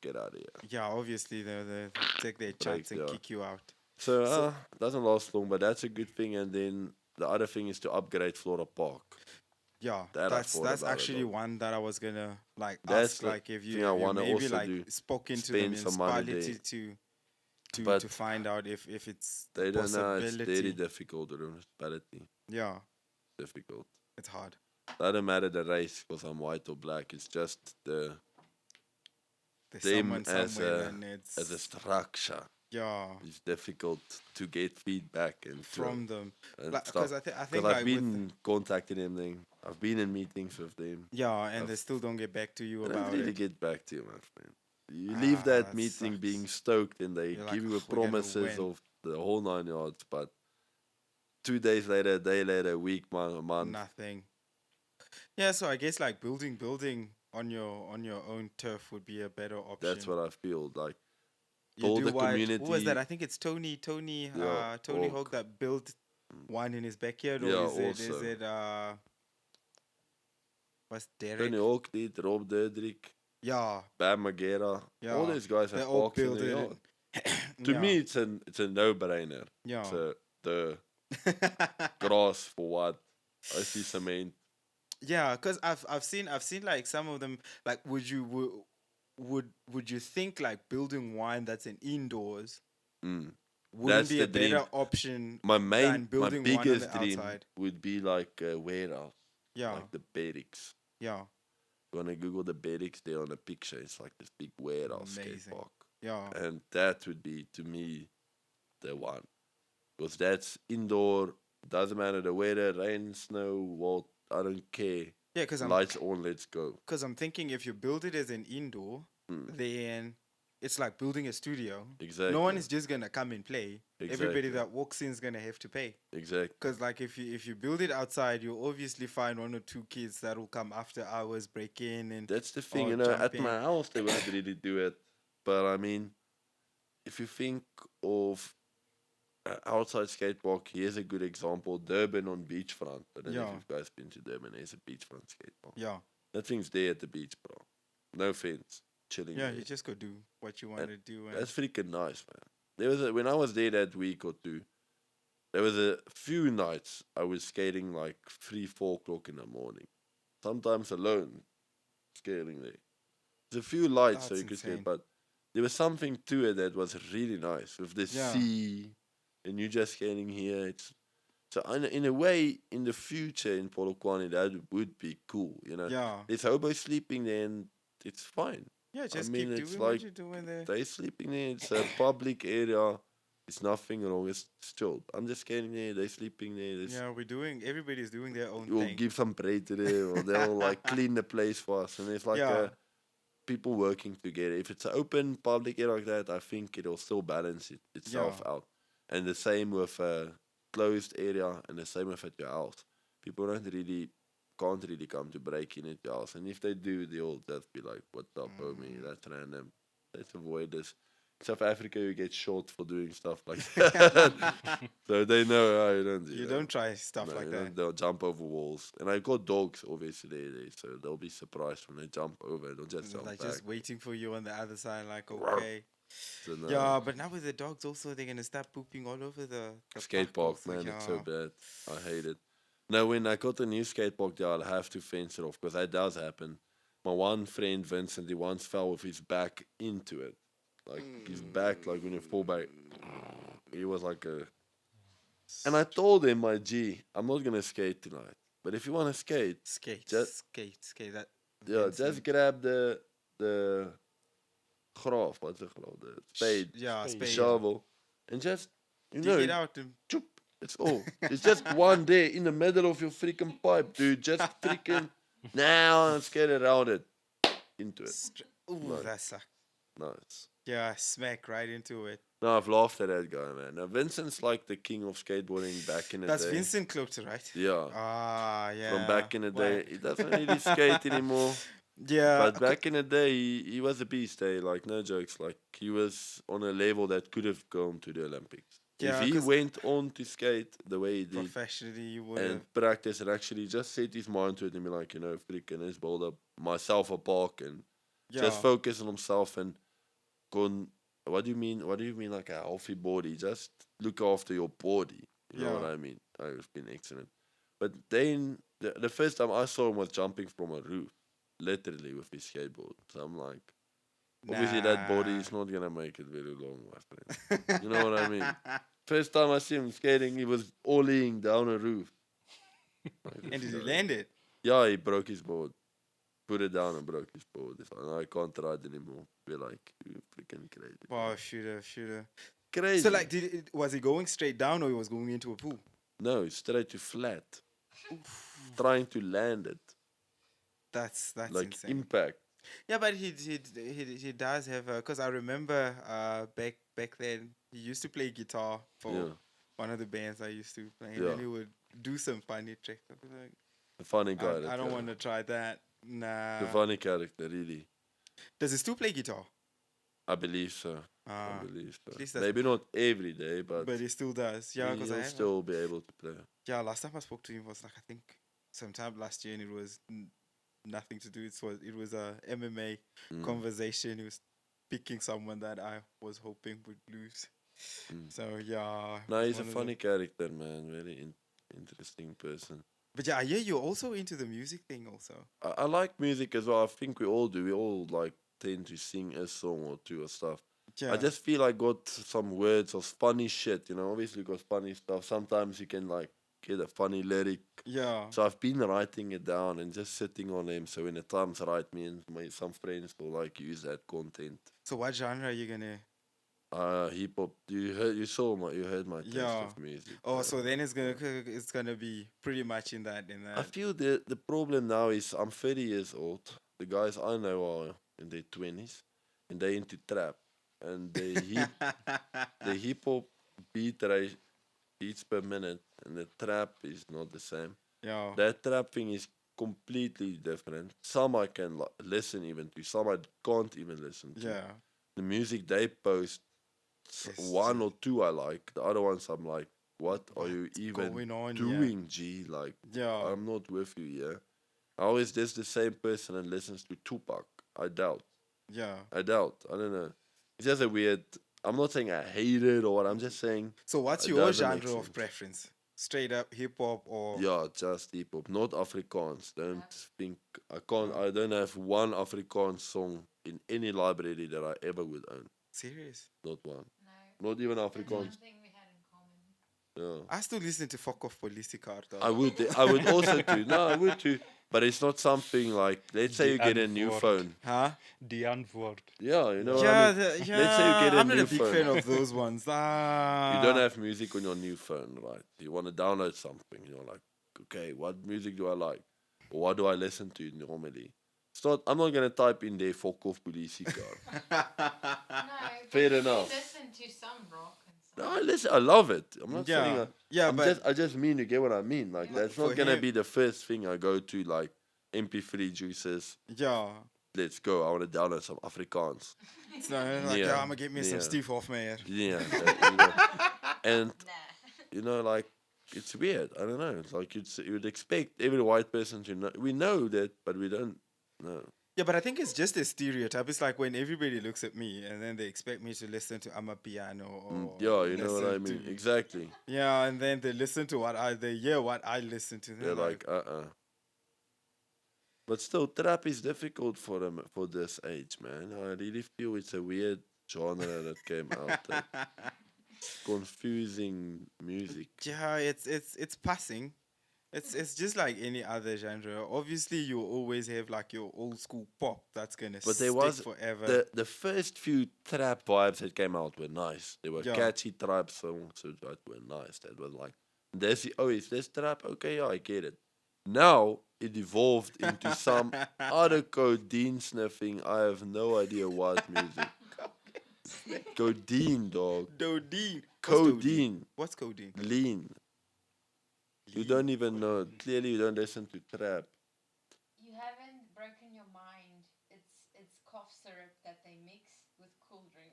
get out of here. Yeah. Obviously, they take their chance and yeah. kick you out. So, So- doesn't last long, but that's a good thing. And then the other thing is to upgrade Flora Park. Yeah, That I that's thought that's about a actually lot. one that I was gonna like That's ask, the like if you, thing I if you wanna maybe also like do. spoken to the Spend some money municipality to But to find out if it's They a don't know. It's possibility. very difficult. The municipality Yeah, difficult. it's hard. Doesn't matter the race because I'm white or black. It's just There's them someone as somewhere, a- and it's as a structure. yeah It's difficult to get feedback and from them. and Like, stuff. because I think Because like I've with been contacting them. I've been in meetings with them. yeah, and I've- they still don't get back to you They don't about really it. get back to you, my friend. You leave that that meeting sucks. being stoked and they You're like, give you "Ugh, we're gonna promises win." of the whole 9 yards, but 2 days later, a day later, a week, a month. Nothing. Yeah, so I guess like building on your own turf would be a better option. That's what I feel like. You build do a what? Who was that? community. I think it's Tony Yeah, Tony Hawk. Hawk that built one in his backyard, or Yeah, is also. it what's Derek? Tony Hawk did, Rob Derdrick, Yeah, Bam Magera. Yeah, All these guys they have all parks in built their it. yard. To Yeah, me, it's a no-brainer. yeah. So the grass for what? I see cement. Yeah, because I've seen like some of them. Like, would you think like building one that's an indoors Mm. wouldn't That's be the a better dream. option My than building one on biggest the dream outside? would be like a warehouse, Yeah, like the barracks. yeah, When I Google the barracks there on a picture, it's like this big warehouse skate Amazing. park. yeah, And that would be, to me, the one. Because that's indoor, doesn't matter the weather, rain, snow, what, I don't care. yeah. Because Lights on, let's go. I'm thinking if you build it as an indoor, then it's like building a studio. Exactly. No one is just gonna come and play. Everybody Exactly. that walks in is gonna have to pay. Exactly. Because like if you build it outside, you obviously find one or two kids that will come after hours, break in, and That's the thing, or at jump in. my house they won't really do it. But I mean, if you think of outside skate park, here's a good example. Durban on beachfront. I don't know Yeah. if you guys been to Durban. There's a beachfront skate park. yeah, That thing's there at the beach, bro. No offense. Chilling yeah. there. You just go do what you want to do. And That's freaking nice, man. There was when I was there that week or two, there was a few nights I was skating like 3-4 o'clock in the morning. Sometimes alone, skating there. There's a few lights so That's you could insane. skate, but there was something to it that was really nice with the Yeah. sea, and you just skating here. It's so in a way, in the future in Polokwane, that would be cool. yeah, There's hobo sleeping there, and it's fine. yeah. Just mean, keep it's doing like what you're doing there. They sleeping there. It's a public area. It's nothing wrong. It's chilled. I'm just skating there. They sleeping there. Yeah, everybody's doing their own We'll thing. give some bread to them, or they'll like clean the place for us. And it's like Yeah. people working together. If it's an open public area like that, I think it'll still balance itself out. And the same with closed area, and the same with at your house. People can't really come to break in at your house, and if they do, they'll just be like, "What up, homie? That's random. Let's avoid this." South Africa, you get shot for doing stuff like that, so they know you don't do You that. don't try stuff No, like you that. don't, they'll jump over walls, and I got dogs obviously there, so they'll be surprised when they jump over. They'll just jump Like back. just waiting for you on the other side, like Rawr. okay. So, no. Yeah, but now with the dogs also, they're gonna start pooping all over the Skate park, also, man, it's so yeah. bad. I hate it. Now, when I got a new skate park there, I'll have to fence it off because that does happen. My one friend, Vincent, he once fell with his back into it. Like, his back, like when you fall back, he was like a. And I told him, my G, I'm not going to skate tonight. But if you want to skate, Skate, Just- skate. That yeah, just Vincent. grab the graaf, what's it called? The spade, Yeah, Spade. spade. shovel, and just, you Dig it know, out and choop. It's all. It's just one day in the middle of your freaking pipe, dude. Just freaking now and skate around it. Into it. ooh, Nice. that sucks. Nice. Yeah, smack right into it. No, I've laughed at that guy, man. Now, Vincent's like the king of skateboarding back in the That's day. Vincent Cloter, right? Yeah. Ah, yeah. From back in the Wow. day. He doesn't really skate anymore. Yeah. But back in the day, he was a beast, eh? Like, no jokes. Like, he was on a level that could have gone to the Olympics. Yeah, if he 'cause- went on to skate the way he did Professionally, you would have. and practice and actually just set his mind to it and be like, freaking, let's build up myself a park and Yeah. just focus on himself and go. What do you mean? What do you mean like a healthy body? Just look after your body. You know what Yeah. I mean? It's been excellent. But then the first time I saw him was jumping from a roof, literally with his skateboard. So I'm like, obviously that body is not gonna make it very long, my friend. You know what I mean? First time I see him skating, he was ollieing down a roof. Like, And this did he guy- land it? Yeah, he broke his board. Put it down and broke his board. He's like, "No, I can't ride anymore." We're like, "You freaking crazy." Wow, shooter. Crazy. So, like, was he going straight down or he was going into a pool? No, straight to flat. Trying to land it. That's Like insane. impact. Yeah, but he does have because I remember back then he used to play guitar for Yeah. one of the bands I used to play, and Yeah. then he would do some funny tricks. I'd be like, The funny guy. I don't want to try that. Nah. The funny character, really. Does he still play guitar? I believe so. Ah, I believe so. at least that's- Maybe not every day, but, but he still does. Yeah, because he'll still be able to play. yeah. Last time I spoke to him was like I think sometime last year, and it was nothing to do. It was a MMA Mm. conversation. He was picking someone that I was hoping would lose. Mm. So yeah. No, he's a one of the- funny character, man. Very interesting person. But yeah, I hear you're also into the music thing also. I like music as well. I think we all do. We all like tend to sing a song or two or stuff. Yeah. I just feel I got some words or funny shit, Obviously, got funny stuff. Sometimes you can like get a funny lyric. yeah. So I've been writing it down and just sitting on them. So when the time's right, me and some friends will like use that content. So what genre are you gonna? Hip hop. You heard my taste Yeah. of music. Oh, so then it's gonna be pretty much in that. I feel the problem now is I'm 30 years old. The guys I know are in their 20s and they into trap and the hip hop beats per minute and the trap is not the same. Yeah. That trap thing is completely different. Some I can listen even to, some I can't even listen to. Yeah. The music they post, It's one or two I like. The other ones I'm like, what are you What's even going on? doing, G? Like, Yeah. I'm not with you, yeah. I always there's the same person and listens to Tupac. I doubt. Yeah. I don't know. It's just a weird. I'm not saying I hate it or what. I'm just saying, So what's It your doesn't make genre of sense. preference? Straight up hip hop or yeah, just hip hop, not Afrikaans. Don't think I can't. I don't have one Afrikaans song in any library that I ever would own. serious? Not one. No. Not even That's one Afrikaans. thing we had in common. Yeah. I still listen to Fuck Off Politica though. I would also too. No, I would too. But it's not something like, let's say you get a new Antwoord. phone. Huh? Die antwoord. Yeah, you know what Yeah, I mean? yeah. Let's say you get a I'm not new a big phone. fan of those ones. You don't have music on your new phone, right? You want to download something. You're like, okay, what music do I like? Or what do I listen to normally? It's not, I'm not going to type in there Fuck Off Politica. No, but Fair you enough. listen to some rock and No, listen, I love it. I'm not saying. Yeah, yeah, but I just mean, you get what I mean. Like, Like, that's for not gonna him- be the first thing I go to. Like, MP3 juices. yeah, Let's go. I want to download some Afrikaans. it's not it's like, Yeah, yeah, I'm gonna get me some yeah. Steve Hofmeyer. Yeah, and Nah. like, it's weird. I don't know. It's like you'd expect every white person to know. We know that, but we don't know. Yeah, but I think it's just a stereotype. It's like when everybody looks at me and then they expect me to listen to Amapiano or Yeah, you know what I listen mean. to- Exactly. Yeah, and then they listen to they hear what I listen to. They're like, But still, trap is difficult for them for this age, man. I really feel it's a weird genre that came out. Confusing music. yeah, it's passing. It's just like any other genre. Obviously, you always have like your old school pop that's gonna But there stick was forever. the first few trap vibes that came out were nice. They were Yeah. catchy trap songs that were nice. That was like, is this trap? Okay, yeah, I get it. Now it evolved into some other codeine sniffing. I have no idea what music. Codeine, dog. Codeine. Codeine. What's codeine? Lean. You don't even know. Clearly, you don't listen to trap. You haven't broken your mind. It's cough syrup that they mix with cool drink.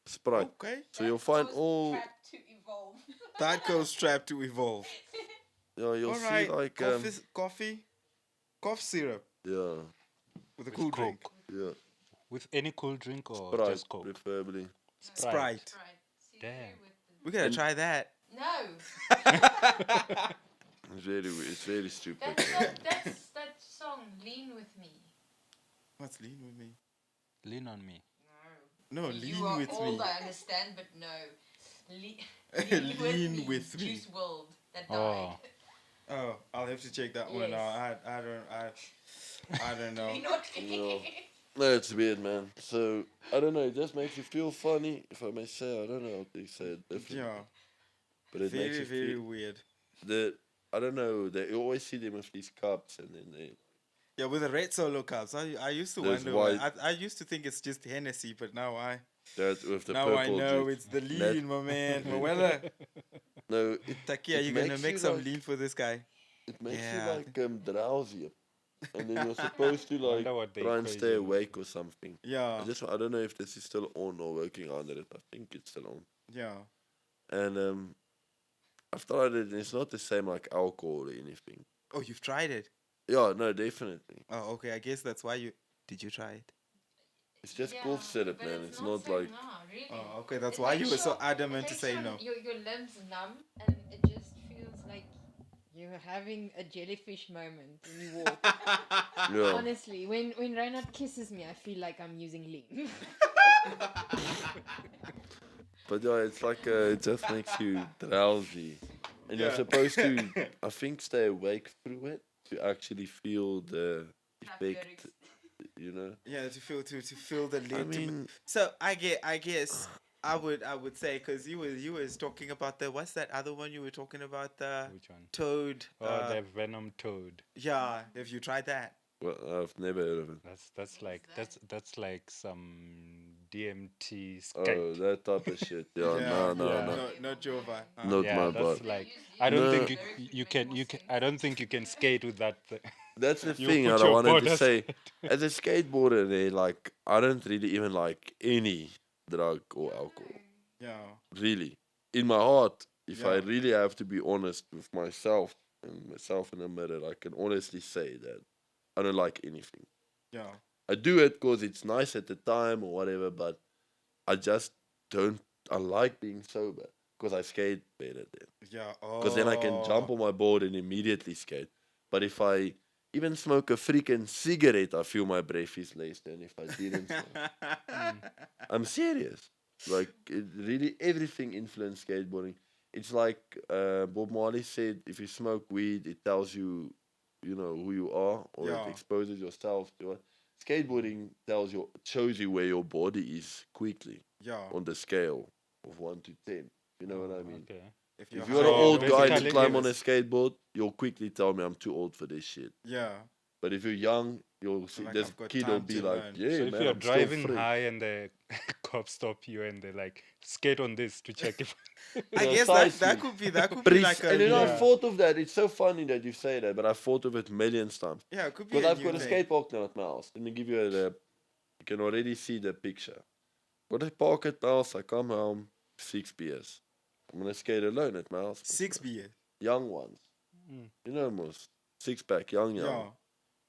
Sprite. Okay, So you'll find That all. caused trap to evolve. that goes trapped to evolve. You'll All see right, like cough syrup yeah, with a cool Coke. drink. yeah. With any cool drink or Sprite, just Coke? preferably. Sprite. Right. See Damn. through with We gotta And- try that. No. It's very weird. It's very stupid. That's that song, Lean With Me. What's lean with me? Lean on me. No. No, You lean are with old, me. I understand, but no. Lean Lean with me. Juice WRLD that Oh. died. Oh, I'll have to check that one Yes. out. I don't know. Lean not No. No, it's weird, man. So I don't know. It just makes you feel funny, if I may say. I don't know how they say it differently, Yeah, but it makes very you very feel weird. I don't know. You always see them with these cups, and then they. Yeah, with the red solo cups, I used to There's wonder. Why, white- I used to think it's just Hennessy, but now That with the now purple I know drink. it's the That- lean, my man. Mawela, No, it Takia, it you gonna makes make you some like- lean for this guy? makes Yeah. you like drowsy, and then you're supposed to like Wonder what they try and crazy stay about. awake or something. Yeah, I don't know if this is still on or working under it. I think it's still on. yeah. And I've tried it, and it's not the same like alcohol or anything. Oh, you've tried it? Yeah, no, definitely. Oh, okay. I guess that's why you did. You try it? It's just cough syrup, but man. It's not not so like really. Oh, okay. That's It why you makes were so your- adamant it to makes say your- no. Your limbs numb, and it just feels like you're having a jellyfish moment when you walk. yeah. Honestly, when Rynardt kisses me, I feel like I'm using lean. But yeah, it's like it just makes you drowsy, and you're Yeah. supposed to, I think, stay awake through it to actually feel the effect. Lyrics. You know. Yeah, to feel the lean. I mean, So I guess I would say because you was talking about the what's that other one you were talking about, the Which one? toad. Oh, the venom toad. Yeah, have you tried that? well, I've never heard of it. That's like that? that's like some DMT Oh, skate. that type of shit. Yeah, no, yeah. no. No, not your vibe. huh? Not Yeah, my that's vibe. like You use- I don't No. think lyrics you make can more you can sense. I don't think you can skate with that. That's the You thing put that I your wanted to borders- say. As a skateboarder, they like I don't really even like any drug or alcohol. Yeah. Really, in my heart, if I Yeah. really have to be honest with myself and myself in the mirror, I can honestly say that I don't like anything. Yeah. I do it because it's nice at the time or whatever, but I just don't. I like being sober because I skate better then. Yeah. Because then I can jump on my board and immediately skate. But if I even smoke a freaking cigarette, I feel my breath is less than if I didn't smoke. I'm serious. Like, it really, everything influenced skateboarding. It's like Bob Marley said, if you smoke weed, it tells you, you know, who you are, or Yeah. it exposes yourself to it. Skateboarding shows you where your body is quickly Yeah. on the scale of 1 to 10. You know what I mean? Okay. If high, you're an So old guy to basically- climb on a skateboard, you'll quickly tell me I'm too old for this shit. Yeah. But if you're young, you'll see Like, this I've got kid will time be to like, learn. yeah, So if man, you're I'm still driving fresh. high and the cops stop you and they're like, skate on this to check if. I guess Precisely. that could be like a And I Yeah. thought of that. It's so funny that you say that, but I thought of it millions times. yeah, it could be Because a I've new got a thing. skate park now at my house. Let me give you you can already see the picture. Got a park at my house. I come home, 6 beers. I'm gonna skate alone at my house. 6 beers. Young ones. Mm. You know, most 6-pack, young. Yeah.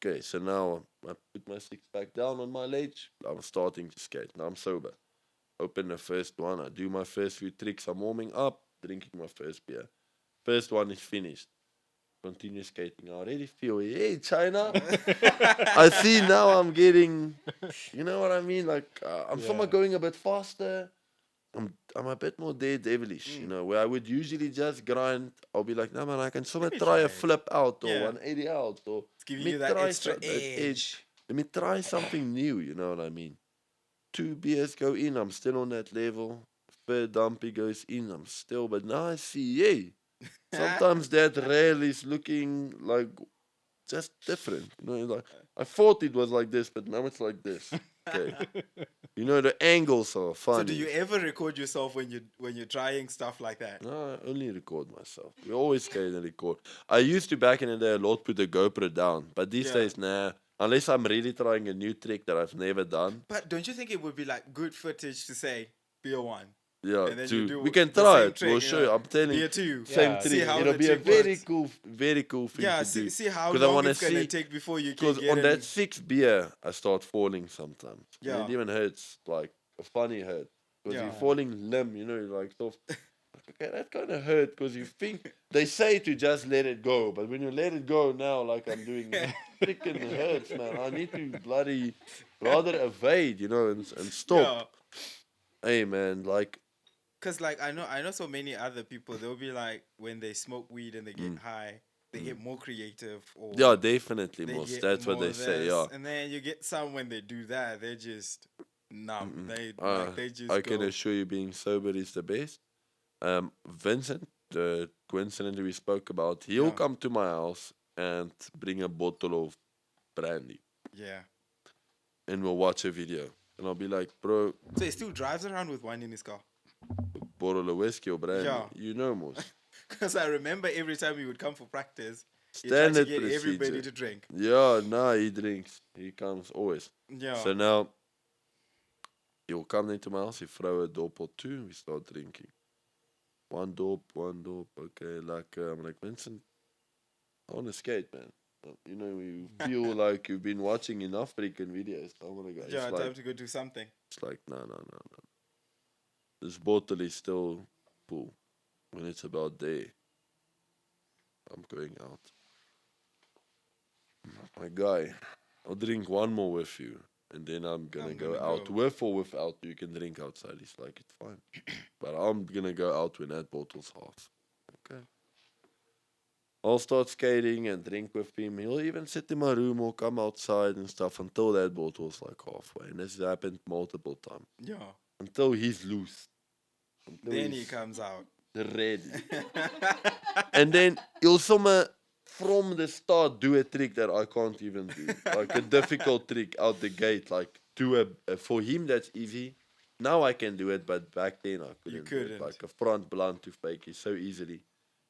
Okay, so now I put my 6-pack down on my ledge. I'm starting to skate. Now I'm sober. Open the first one. I do my first few tricks. I'm warming up, drinking my first beer. First one is finished. Continue skating. I already feel, hey, China. I see now I'm getting, you know what I mean? Like, I'm somehow Yeah. going a bit faster. I'm a bit more daredevilish, you know, where I would usually just grind. I'll be like, no, man, I can somehow me try try a it." flip out or Yeah. 180 out or It's giving let me you that try extra that edge. Let me try something new, you know what I mean? 2 beers go in, I'm still on that level. Third dumpy goes in, I'm still, but now I see, hey, sometimes that rail is looking like just different. You know, like I thought it was like this, but now it's like this. Okay. You know, the angles are funny. So do you ever record yourself when you're trying stuff like that? No, I only record myself. We always skate and record. I used to back in the day a lot put the GoPro down, but these Yeah. days, nah. Unless I'm really trying a new trick that I've never done. But don't you think it would be like good footage to say beer one? Yeah, And then you do we can the try same it. trick, We'll you show know, you. I'm telling beer you. two. Same Yeah, trick. See how It'll the be a trick very works. cool thing Yeah, to do. see how 'Cause I long wanna it's gonna see- take before you can Because get on in. that 6th beer, I start falling sometimes. And Yeah. it even hurts, like a funny hurt. Because Yeah. you're falling limb, you know, you're like, so, okay, that kind of hurt because you think, they say to just let it go. But when you let it go now, like I'm doing, freaking hurts, man. I need to bloody rather evade, you know, and stop. Hey, man, like, Cause like I know so many other people. They'll be like when they smoke weed and they get high, they get more creative. Or yeah, definitely, they most. get That's what more they say, this. yeah. And then you get some when they do that, they're just numb. They they just I go. can assure you being sober is the best. Vincent, the coincidentally we spoke about, he'll Yeah. come to my house and bring a bottle of brandy Yeah. and we'll watch a video. And I'll be like, bro, So he still drives around with one in his car. bottle of whiskey or brandy. Yeah. You know, most. Because I remember every time he would come for practice, he tried to Standard get everybody procedure. to drink. Yeah, nah, he drinks. He comes always. Yeah. So now, he'll come into my house, he throw a dope or two, and we start drinking. One dope, okay, like, I'm like, Vincent, I want to skate, man. You know, you feel like you've been watching enough freaking videos. I want to go. Yeah, It's time like, to go do something. it's like, no. This bottle is still full. When it's about day, I'm going out. My guy, I'll drink one more with you, and then I'm gonna I'm go gonna out. go. With or without, you can drink outside. He's like, it's fine. But I'm gonna go out when that bottle's half. Okay. I'll start skating and drink with him. He'll even sit in my room or come outside and stuff until that bottle's like halfway. And this has happened multiple times. Yeah. Until he's loose. Until Then he he's comes out. ready. And then he'll somehow from the start do a trick that I can't even do. Like a difficult trick out the gate. Like do for him that's easy. Now I can do it, but back then I couldn't. Do it. couldn't. Like a front blunt to fake it so easily.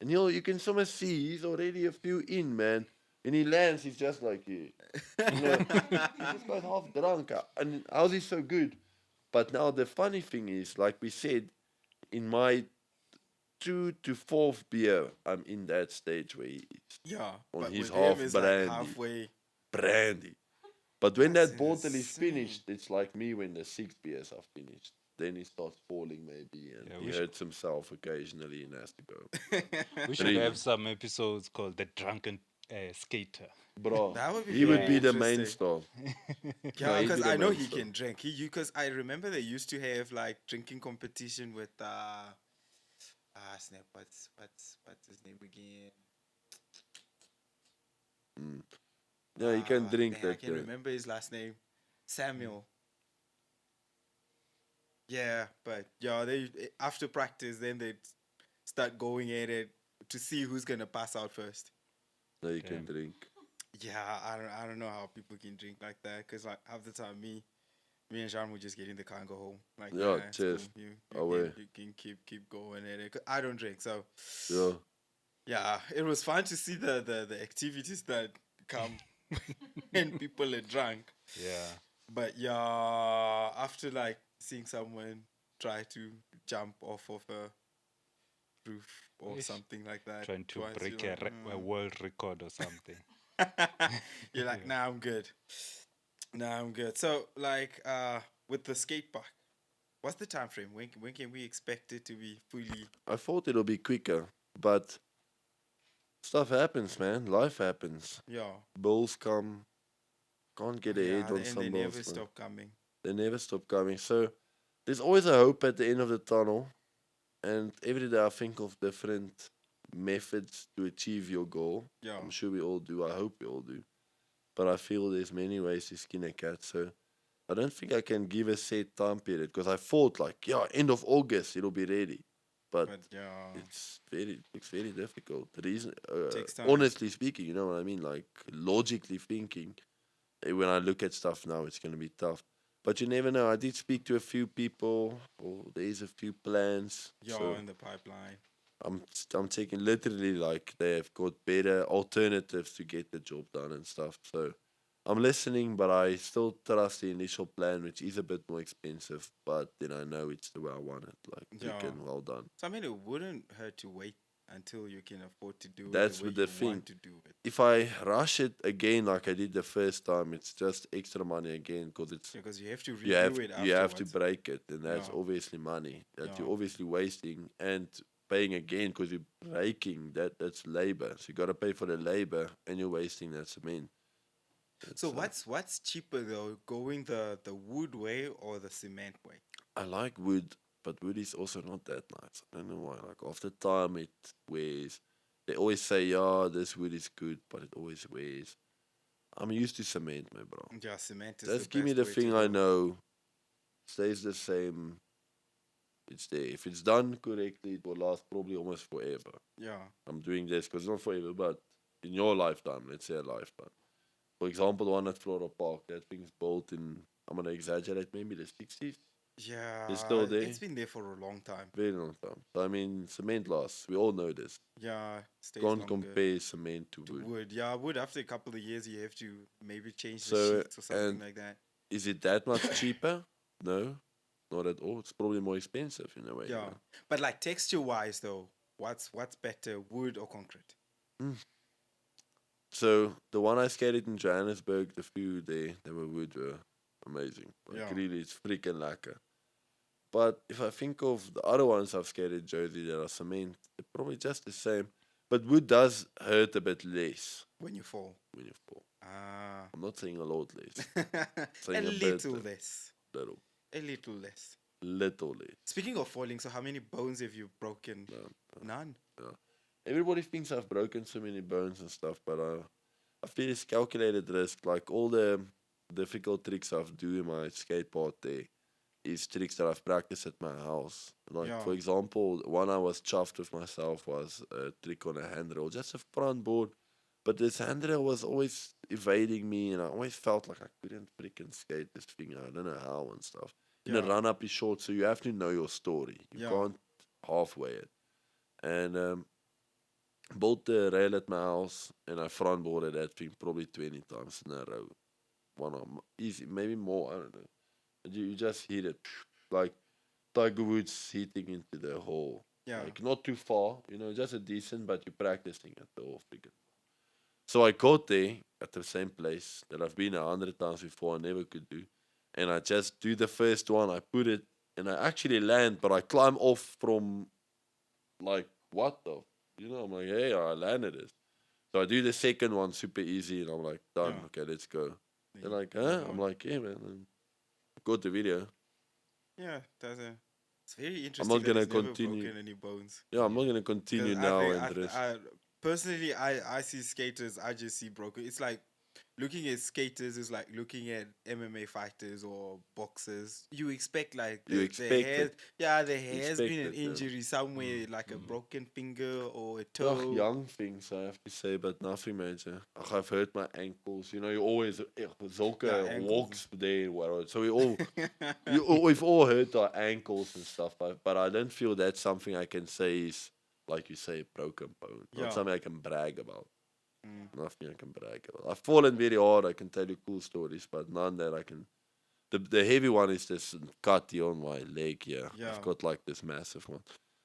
And you can somehow see he's already a few in, man. And he lands, he's just like, yeah. You know, he just got half drunk. And how's he so good? But now the funny thing is, like we said, in my 2 to 4th beer, I'm in that stage where he is Yeah. on But his with him, half it's brandy. like halfway. Brandy. But when That's that bottle is insane. finished, it's like me when the 6 beers are finished. Then he starts falling maybe, and Yeah, he we should- hurts himself occasionally and has to go. We should Really? have some episodes called The Drunken Skater. Bro, That would be he would very be the main interesting. star. Yeah, No, he'd because be the I know main he star. can drink. Because I remember they used to have like drinking competition with snap. What's his name again? Yeah, he can drink I that. can remember his last name, Samuel. Yeah, but yeah, they after practice then they start going at it to see who's gonna pass out first. No, he can Damn. drink. Yeah, I don't know how people can drink like that. Cause like half the time, me and Jean would just get in the car and go home. Like, Yeah, it's cool. just You away. can keep going at it. 'Cause I don't drink, so Yeah. yeah, it was fun to see the activities that come when people are drunk. Yeah. But yeah, after like seeing someone try to jump off of a roof or Ish. something like that Trying to twice, you're break like, a world record or something. you're like, Yeah. nah, I'm good. Nah, I'm good. So like, with the skate park, what's the time frame? When can we expect it to be fully? I thought it'll be quicker, but stuff happens, man. Life happens. Yeah, Bills come. Can't get ahead yeah, on and they some never bills, man. stop coming. They never stop coming. So there's always a hope at the end of the tunnel. And every day I think of different methods to achieve your goal. Yeah, I'm sure we all do. I hope we all do. But I feel there's many ways to skin a cat. So I don't think I can give a set time period because I thought like, yeah, end of August it'll be ready. But but yeah, looks very difficult. The reason, takes time. honestly speaking, you know what I mean. Like logically thinking, when I look at stuff now, it's gonna be tough. But you never know. I did speak to a few people. Or there's a few plans. Yeah, So in the pipeline. I'm taking literally like they've got better alternatives to get the job done and stuff. So I'm listening, but I still trust the initial plan, which is a bit more expensive. But then I know it's the way I want it. Like Yeah. quick and well done. So I mean, it wouldn't hurt to wait until you can afford to do it That's the way the you thing. want to do it. If I rush it again like I did the first time, it's just extra money again because it's Because you have to you review it you have to afterwards. break it, and that's Yeah. obviously money that Yeah. you're obviously wasting and paying again because you're breaking that's labor. So you got to pay for the labor, and you're wasting that cement. So It's, what's cheaper though, going the wood way or the cement way? I like wood, but wood is also not that nice. I don't know why. Like after time, it wears. They always say, "Yeah, this wood is good," but it always wears. I'm used to cement, my bro. Yeah, cement is Just the give me best the way to thing I go. know, stays the same. It's there. If it's done correctly, it will last probably almost forever. Yeah. I'm doing this because not forever, but in your lifetime, let's say a lifetime. For example, the one at Flora Park, that thing's built in, I'm gonna exaggerate, maybe the 60s. It's still Yeah, there, it's been there for a long time. very long time. So, I mean, cement lasts. We all know this. Yeah, stays Can't longer. compare cement to To wood. wood. Yeah, wood after a couple of years you have to maybe change the So, sheets or something and like that. is it that much cheaper? No, not at all. It's probably more expensive in a way. Yeah. But like texture wise though, what's better, wood or concrete? Mm. So the one I skated in Johannesburg, the few there, they were wood were amazing. Like Yeah. really, it's freaking lekker. But if I think of the other ones I've skated, Josie, that are cement, they're probably just the same. But wood does hurt a bit less When you fall. when you fall. Ah. I'm not saying a lot less, a saying a bit, little less. little, A little less. little less. Speaking of falling, so how many bones have you broken? No, None. everybody thinks I've broken so many bones and stuff, but I feel it's calculated risk. Like all the difficult tricks I've do in my skateboard there is tricks that I've practiced at my house. Like Yeah. for example, one I was chuffed with myself was a trick on a handrail, just a front board. But this handrail was always evading me, and I always felt like I couldn't freaking skate this thing. I don't know how and stuff. And the Yeah. run up is short, so you have to know your story. You Yeah. can't halfway it. And built the rail at my house, and I front boarded that thing probably 20 times in a row. One arm, easy, maybe more. I don't know. And you just hit it like Tiger Woods hitting into the hole. Yeah. Like not too far, just a decent, but you're practicing at the whole freaking. So I got there at the same place that I've been 100 times before. I never could do, and I just do the first one. I put it, and I actually land, but I climb off from like what the, I'm like, hey, I landed it. So I do the second one super easy, and I'm like, done. Yeah. Okay, let's go. They're You- like, you huh? go. I'm like, yeah, man. And got the video. Yeah, it's very I'm interesting. not that gonna he's never continue. broken any bones. Yeah, I'm not gonna continue 'Cause now think- and the rest. personally, I see skaters. I just see broken. It's like looking at skaters is like looking at MMA fighters or boxers. You expect like You the expect hair, it. yeah, there You has expect been an it, yeah. injury somewhere, like a mm. broken finger or a Ugh, toe. young things I have to say, but nothing major. Ugh, I've hurt my ankles. You know, you always Yeah, Zolka ankles. walks there, whatever. So we've all hurt our ankles and stuff. But I don't feel that's something I can say is like you say broken bone. Not Yeah. something I can brag about. Mm. Nothing I can brag about. I've fallen very hard. I can tell you cool stories, but none that I can. The heavy one is this cut here on my leg here. Yeah. I've got like this massive one.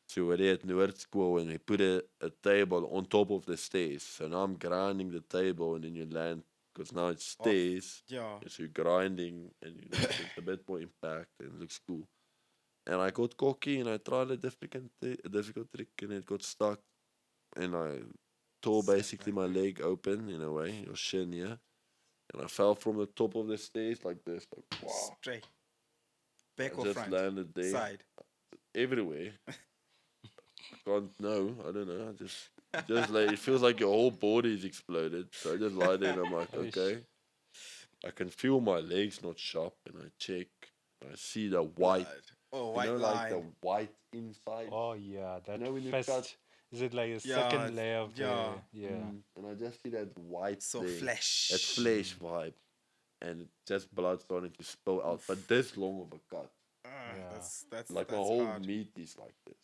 So we're there at Noord School and we put a table on top of the stairs. So now I'm grinding the table and then you land because now it's Off. stairs. Yeah. So you're grinding and you know, it's a bit more impact and it looks cool. And I got cocky and I tried a difficult trick and it got stuck and I tore basically my leg open in a way, your shin here. And I fell from the top of the stairs like this. Like, wow. Straight. Back I or just front? landed there. Side. Everywhere. I can't know. I don't know. I just like it feels like your whole body is exploded. So I just lie there and I'm like, Eish. okay. I can feel my legs not sharp and I check. I see the white. Blood. Oh, You white know, line. like the white inside. Oh yeah, that know when you first. cut- Is it like a Yeah, second layer of yeah. the yeah? And I just see that white So there. flesh. That flesh vibe. And just blood starting to spill out. But this long of a cut. Yeah. That's Like my that's whole hard. meat is like this.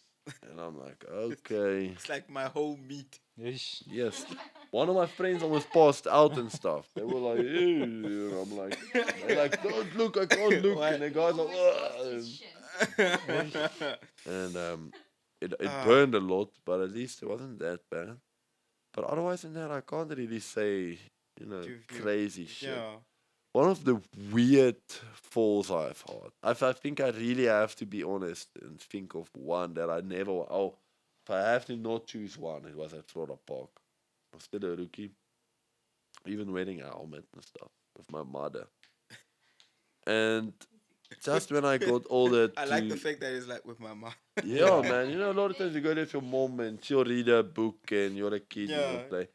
And I'm like, okay. It's like my whole meat. Ish. Yes. One of my friends almost passed out and stuff. They were like, ew. And I'm like, they're like, don't look, I can't look. What? And the guy's like, Always lost "Ugh." his shit. And it Ah. burned a lot, but at least it wasn't that bad. But otherwise than that, I can't really say, You- crazy shit. Yeah. One of the weird falls I've had. I think I really have to be honest and think of one that I never. Oh, if I have to not choose one, it was at Florida Park. I was still a rookie, even wearing a helmet and stuff with my mother. And just when I got older, I like the fact that it's like with my mom. yeah, man. You know, a lot of times you go there with your mom and she'll read a book and you're a kid and Yeah. you'll play.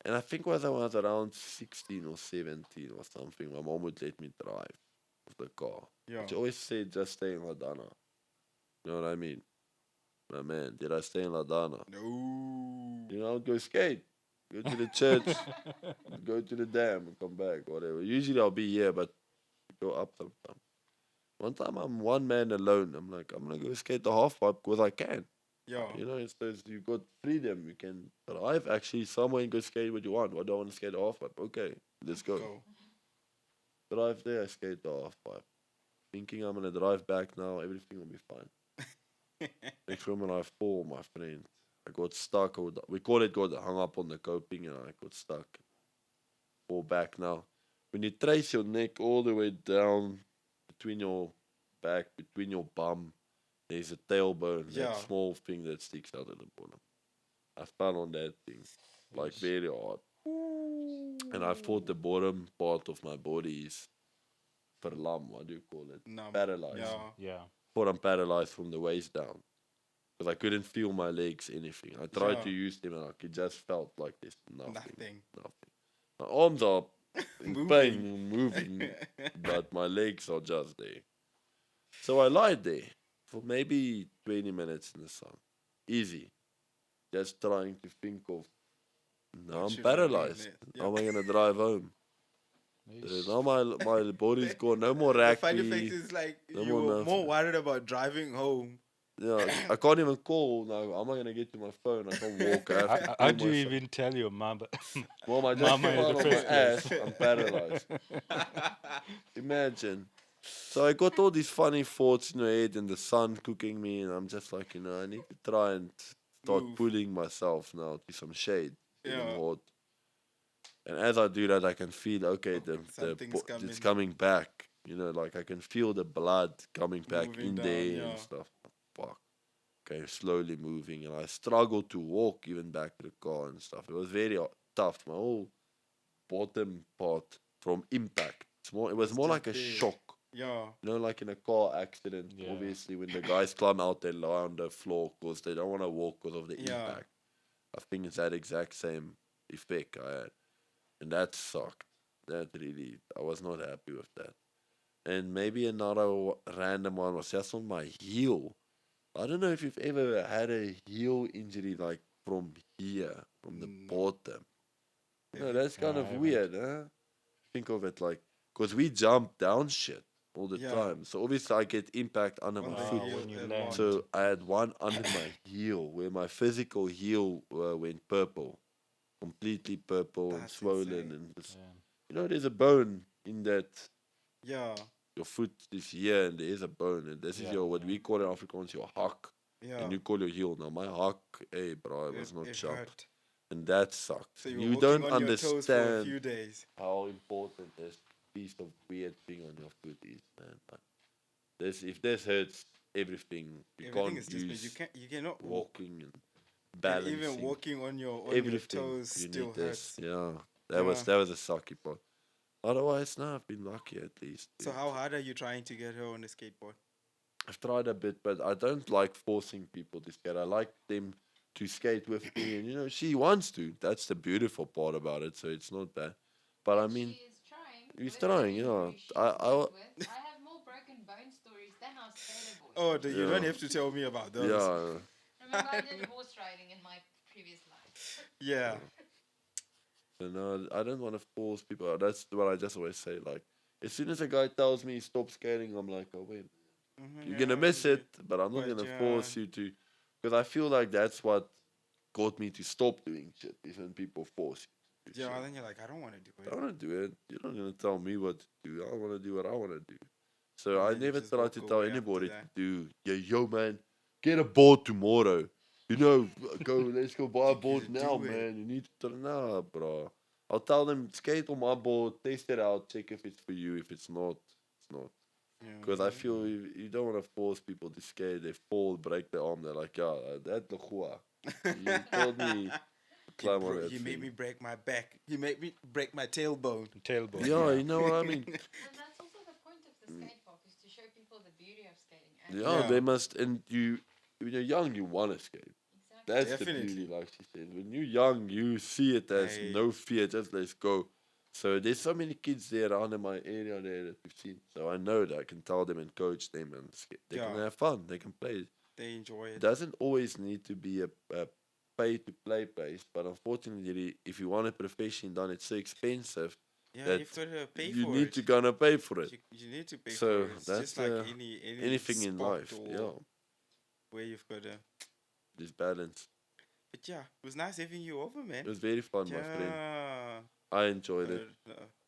And I think when I was around 16 or 17 or something, my mom would let me drive with the car. Yeah. She always said, just stay in Ladana. You know what I mean? My man, did I stay in Ladana? No. You know, I would go skate, go to the church, go to the dam and come back, whatever. Usually I'll be here, but go up sometime. One time I'm one man alone. I'm like, I'm going to go skate the half pipe because I can. Yeah. You know, it says you've got freedom. You can drive actually somewhere and go skate what you want. I don't want to skate the half pipe. Okay, let's go. Drive there, I skate the half pipe. Thinking I'm going to drive back now, everything will be fine. Next moment I fall, my friend. I got stuck. We call it got hung up on the coping and I got stuck. Fall back now. When you trace your neck all the way down between your back, between your bum, there's a tailbone, Yeah. that small thing that sticks out at the bottom. I fell on that thing, like very hard. And I thought the bottom part of my body is verlam, what do you call it? Numb. Paralyzed. Yeah. Yeah. Thought I'm paralyzed from the waist down. Because I couldn't feel my legs, anything. I tried to Yeah. use them and like, it just felt like this. Nothing. Nothing. My arms are in Moving. pain, moving, but my legs are just there. So I lied there for maybe 20 minutes in the sun. Easy. Just trying to think of, now I'm should I do paralyzed. next? How am I going to drive home? Ish. Now my body's gone. No more The funny fact rugby. is like No you more were nothing. more worried about driving home. Yeah, I can't even call now. How am I going to get to my phone? I can't walk. I have to How pull do you myself. even tell your mom? Mom, I just Mama fell in the on my first ass. place? I'm paralyzed. Imagine. So I got all these funny thoughts in my head and the sun cooking me and I'm just like, I need to try and start Move. pulling myself now to some shade. Feeling Yeah. hot. And as I do that, I can feel, okay, something's it's coming. coming back. Like I can feel the blood coming back Moving in down, there yeah. and stuff. Fuck. Okay, slowly moving. And I struggled to walk even back to the car and stuff. It was very tough. My whole bottom part from impact. It was more like a just there. shock. Yeah. Like in a car accident, Yeah. obviously, when the guys climb out, they lie on the floor because they don't want to walk because of the Yeah. impact. I think it's that exact same effect I had. And that sucked. That really, I was not happy with that. And maybe another random one was just on my heel. I don't know if you've ever had a heel injury like from here, from the No. bottom. Have No, you? that's No, kind I of haven't. weird, huh? Think of it like, because we jump down shit all the Yeah. time. So obviously I get impact under On my the foot. heel When you a land. lot. So I had one under my heel where my physical heel went purple, completely purple and That's swollen. insane. And it's, Yeah. there's a bone in that. Yeah. Your foot is here and there is a bone. And this is Yeah, your, what yeah. we call in Afrikaans, your hak. Yeah. And you call your heel. Now my hak, hey bro, it was not it sharp. hurt. And that sucked. So you were You walking don't on your toes for a understand few days. how important this piece of weird thing on your foot is, man. But this, if this hurts everything, you Everything can't is just made. use You cannot walk. walking and And balancing. even walking on your Everything toes you still need this. hurts. Yeah, Yeah. that was a sucky part. Otherwise, no, I've been lucky at least. So how hard are you trying to get her on the skateboard? I've tried a bit, but I don't like forcing people to skate. I like them to skate with me, and she wants to. That's the beautiful part about it. So it's not bad. But I mean, She is trying. he's with the trying, injury she's I dealt with. I have more broken bone stories than our skater boys. Oh, you don't Yeah. have to tell me about those. yeah, Remember, I did horse riding in my previous life. Yeah. so no, I don't want to force people. That's what I just always say. Like, as soon as a guy tells me stop skating, I'm like, oh wait, Mhm, you're yeah, gonna miss okay. it, but I'm not But gonna yeah. force you to, because I feel like that's what got me to stop doing shit. Is when people force you to do Yeah, shit. then you're like, I don't want to do I it. want to do it. You're not gonna tell me what to do. I want to do what I want to do. So And I then you never just try walk to tell away after anybody to that. do. Yeah, yo, man, get a board tomorrow. Go. Let's go buy a You board gotta now, do it. man. You need to. Nah, bro. I'll tell them skate on my board, test it out, check if it's for you. If it's not, it's not. Yeah. Because I feel you don't want to force people to skate. They fall, break their arm. They're like, yeah, that's the khua. You told me to climb on that He made thing. me break my back. He made me break my tailbone. Tailbone. Yeah, you know what I mean. And that's also the point of the skate park, is to show people the beauty of skating. And Yeah, Yeah. they must. And when you're young, you want to skate. exactly. That's Definitely. the beauty, like she said. When you're young, you see it as Hey. no fear, just let's go. So there's so many kids there around in my area there that we've seen. So I know that I can tell them and coach them, and they can Yeah. have fun. They can play. They enjoy It it. doesn't always need to be a pay-to-play place, but unfortunately, if you want a profession done, it's so expensive. Yeah, that you've got to pay you for need it. to gonna pay for it. You need to pay So for it. It's that's just like anything in sport life. or Yeah, where you've got to. this balance. But yeah, it was nice having you over, man. It was very fun, my friend. Yeah. I enjoyed it.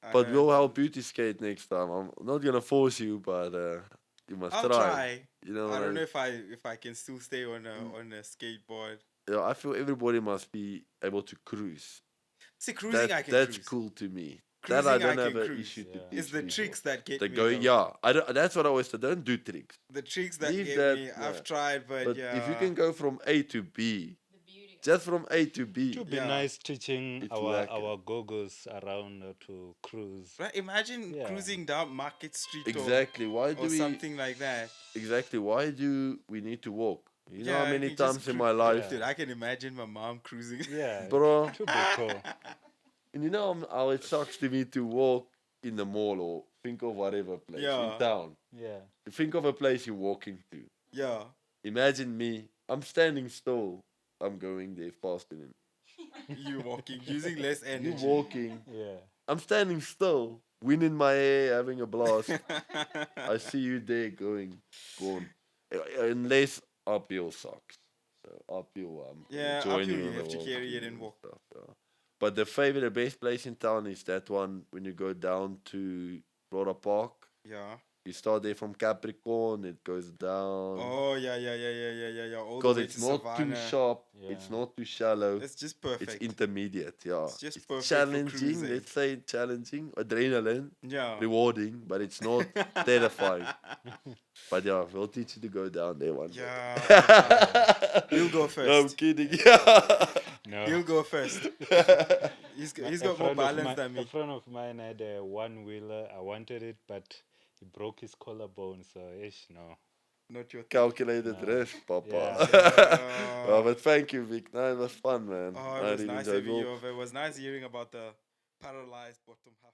I But heard- we'll help you to skate next time. I'm not gonna force you, but you must I'll try. try. You know, I what don't know mean? if I can still stay on a skateboard. Yeah, I feel everybody must be able to cruise. See, cruising I can That's cruise. cool to me. Cruising that I I don't can have an cruise. issue to Yeah. teach It's the people. tricks that get They me. go, though. yeah. I don't. That's what I always say. Don't do tricks. The tricks that Leave get that, me, yeah. I've tried, but, But yeah. if you can go from A to B, The beauty. just from A to B, It would be Yeah. nice teaching It's our lacking. goggles around to cruise. Right? Imagine Yeah. cruising down Market Street exactly. Why do or we? something like that. Exactly. Why do we need to walk? You know Yeah, how many you just times in cru- my life, Yeah. Dude, I can imagine my mom cruising. Yeah, bro. it would be cool. And you know how it sucks to me to walk in the mall or think of whatever place Yeah. in town. Yeah. Think of a place you're walking to. Yeah. Imagine me. I'm standing still. I'm going there faster than You walking, using less you. energy. Walking. Yeah. I'm standing still, wind in my hair, having a blast. I see you there going, gone. Unless uphill sucks. So uphill, I'm Yeah, enjoying uphill it you on have the to walk carry it and and walk. stuff, yeah. But the best place in town is that one when you go down to Flora Park. Yeah. You start there from Capricorn, it goes down. Oh yeah. All the Because way it's to not too Savannah. sharp, it's Yeah. not too shallow. It's just perfect. It's intermediate, yeah. It's just perfect for challenging, cruising. let's say challenging, adrenaline, Yeah. rewarding, but it's not terrifying. But yeah, we'll teach you to go down there one day. Yeah. You'll go No, I'm first. kidding. Yeah. No. He'll go first. He's A got more friend of balance mi- than A me. friend of mine had a one wheeler. I wanted it, but he broke his collarbone. So, no. Not your thing. Calculated No. risk, Papa. Yeah. Oh, but thank you, Vic. No, it was fun, man. Oh, I it was really nice enjoyed having it. you over. It was nice hearing about the paralyzed bottom half.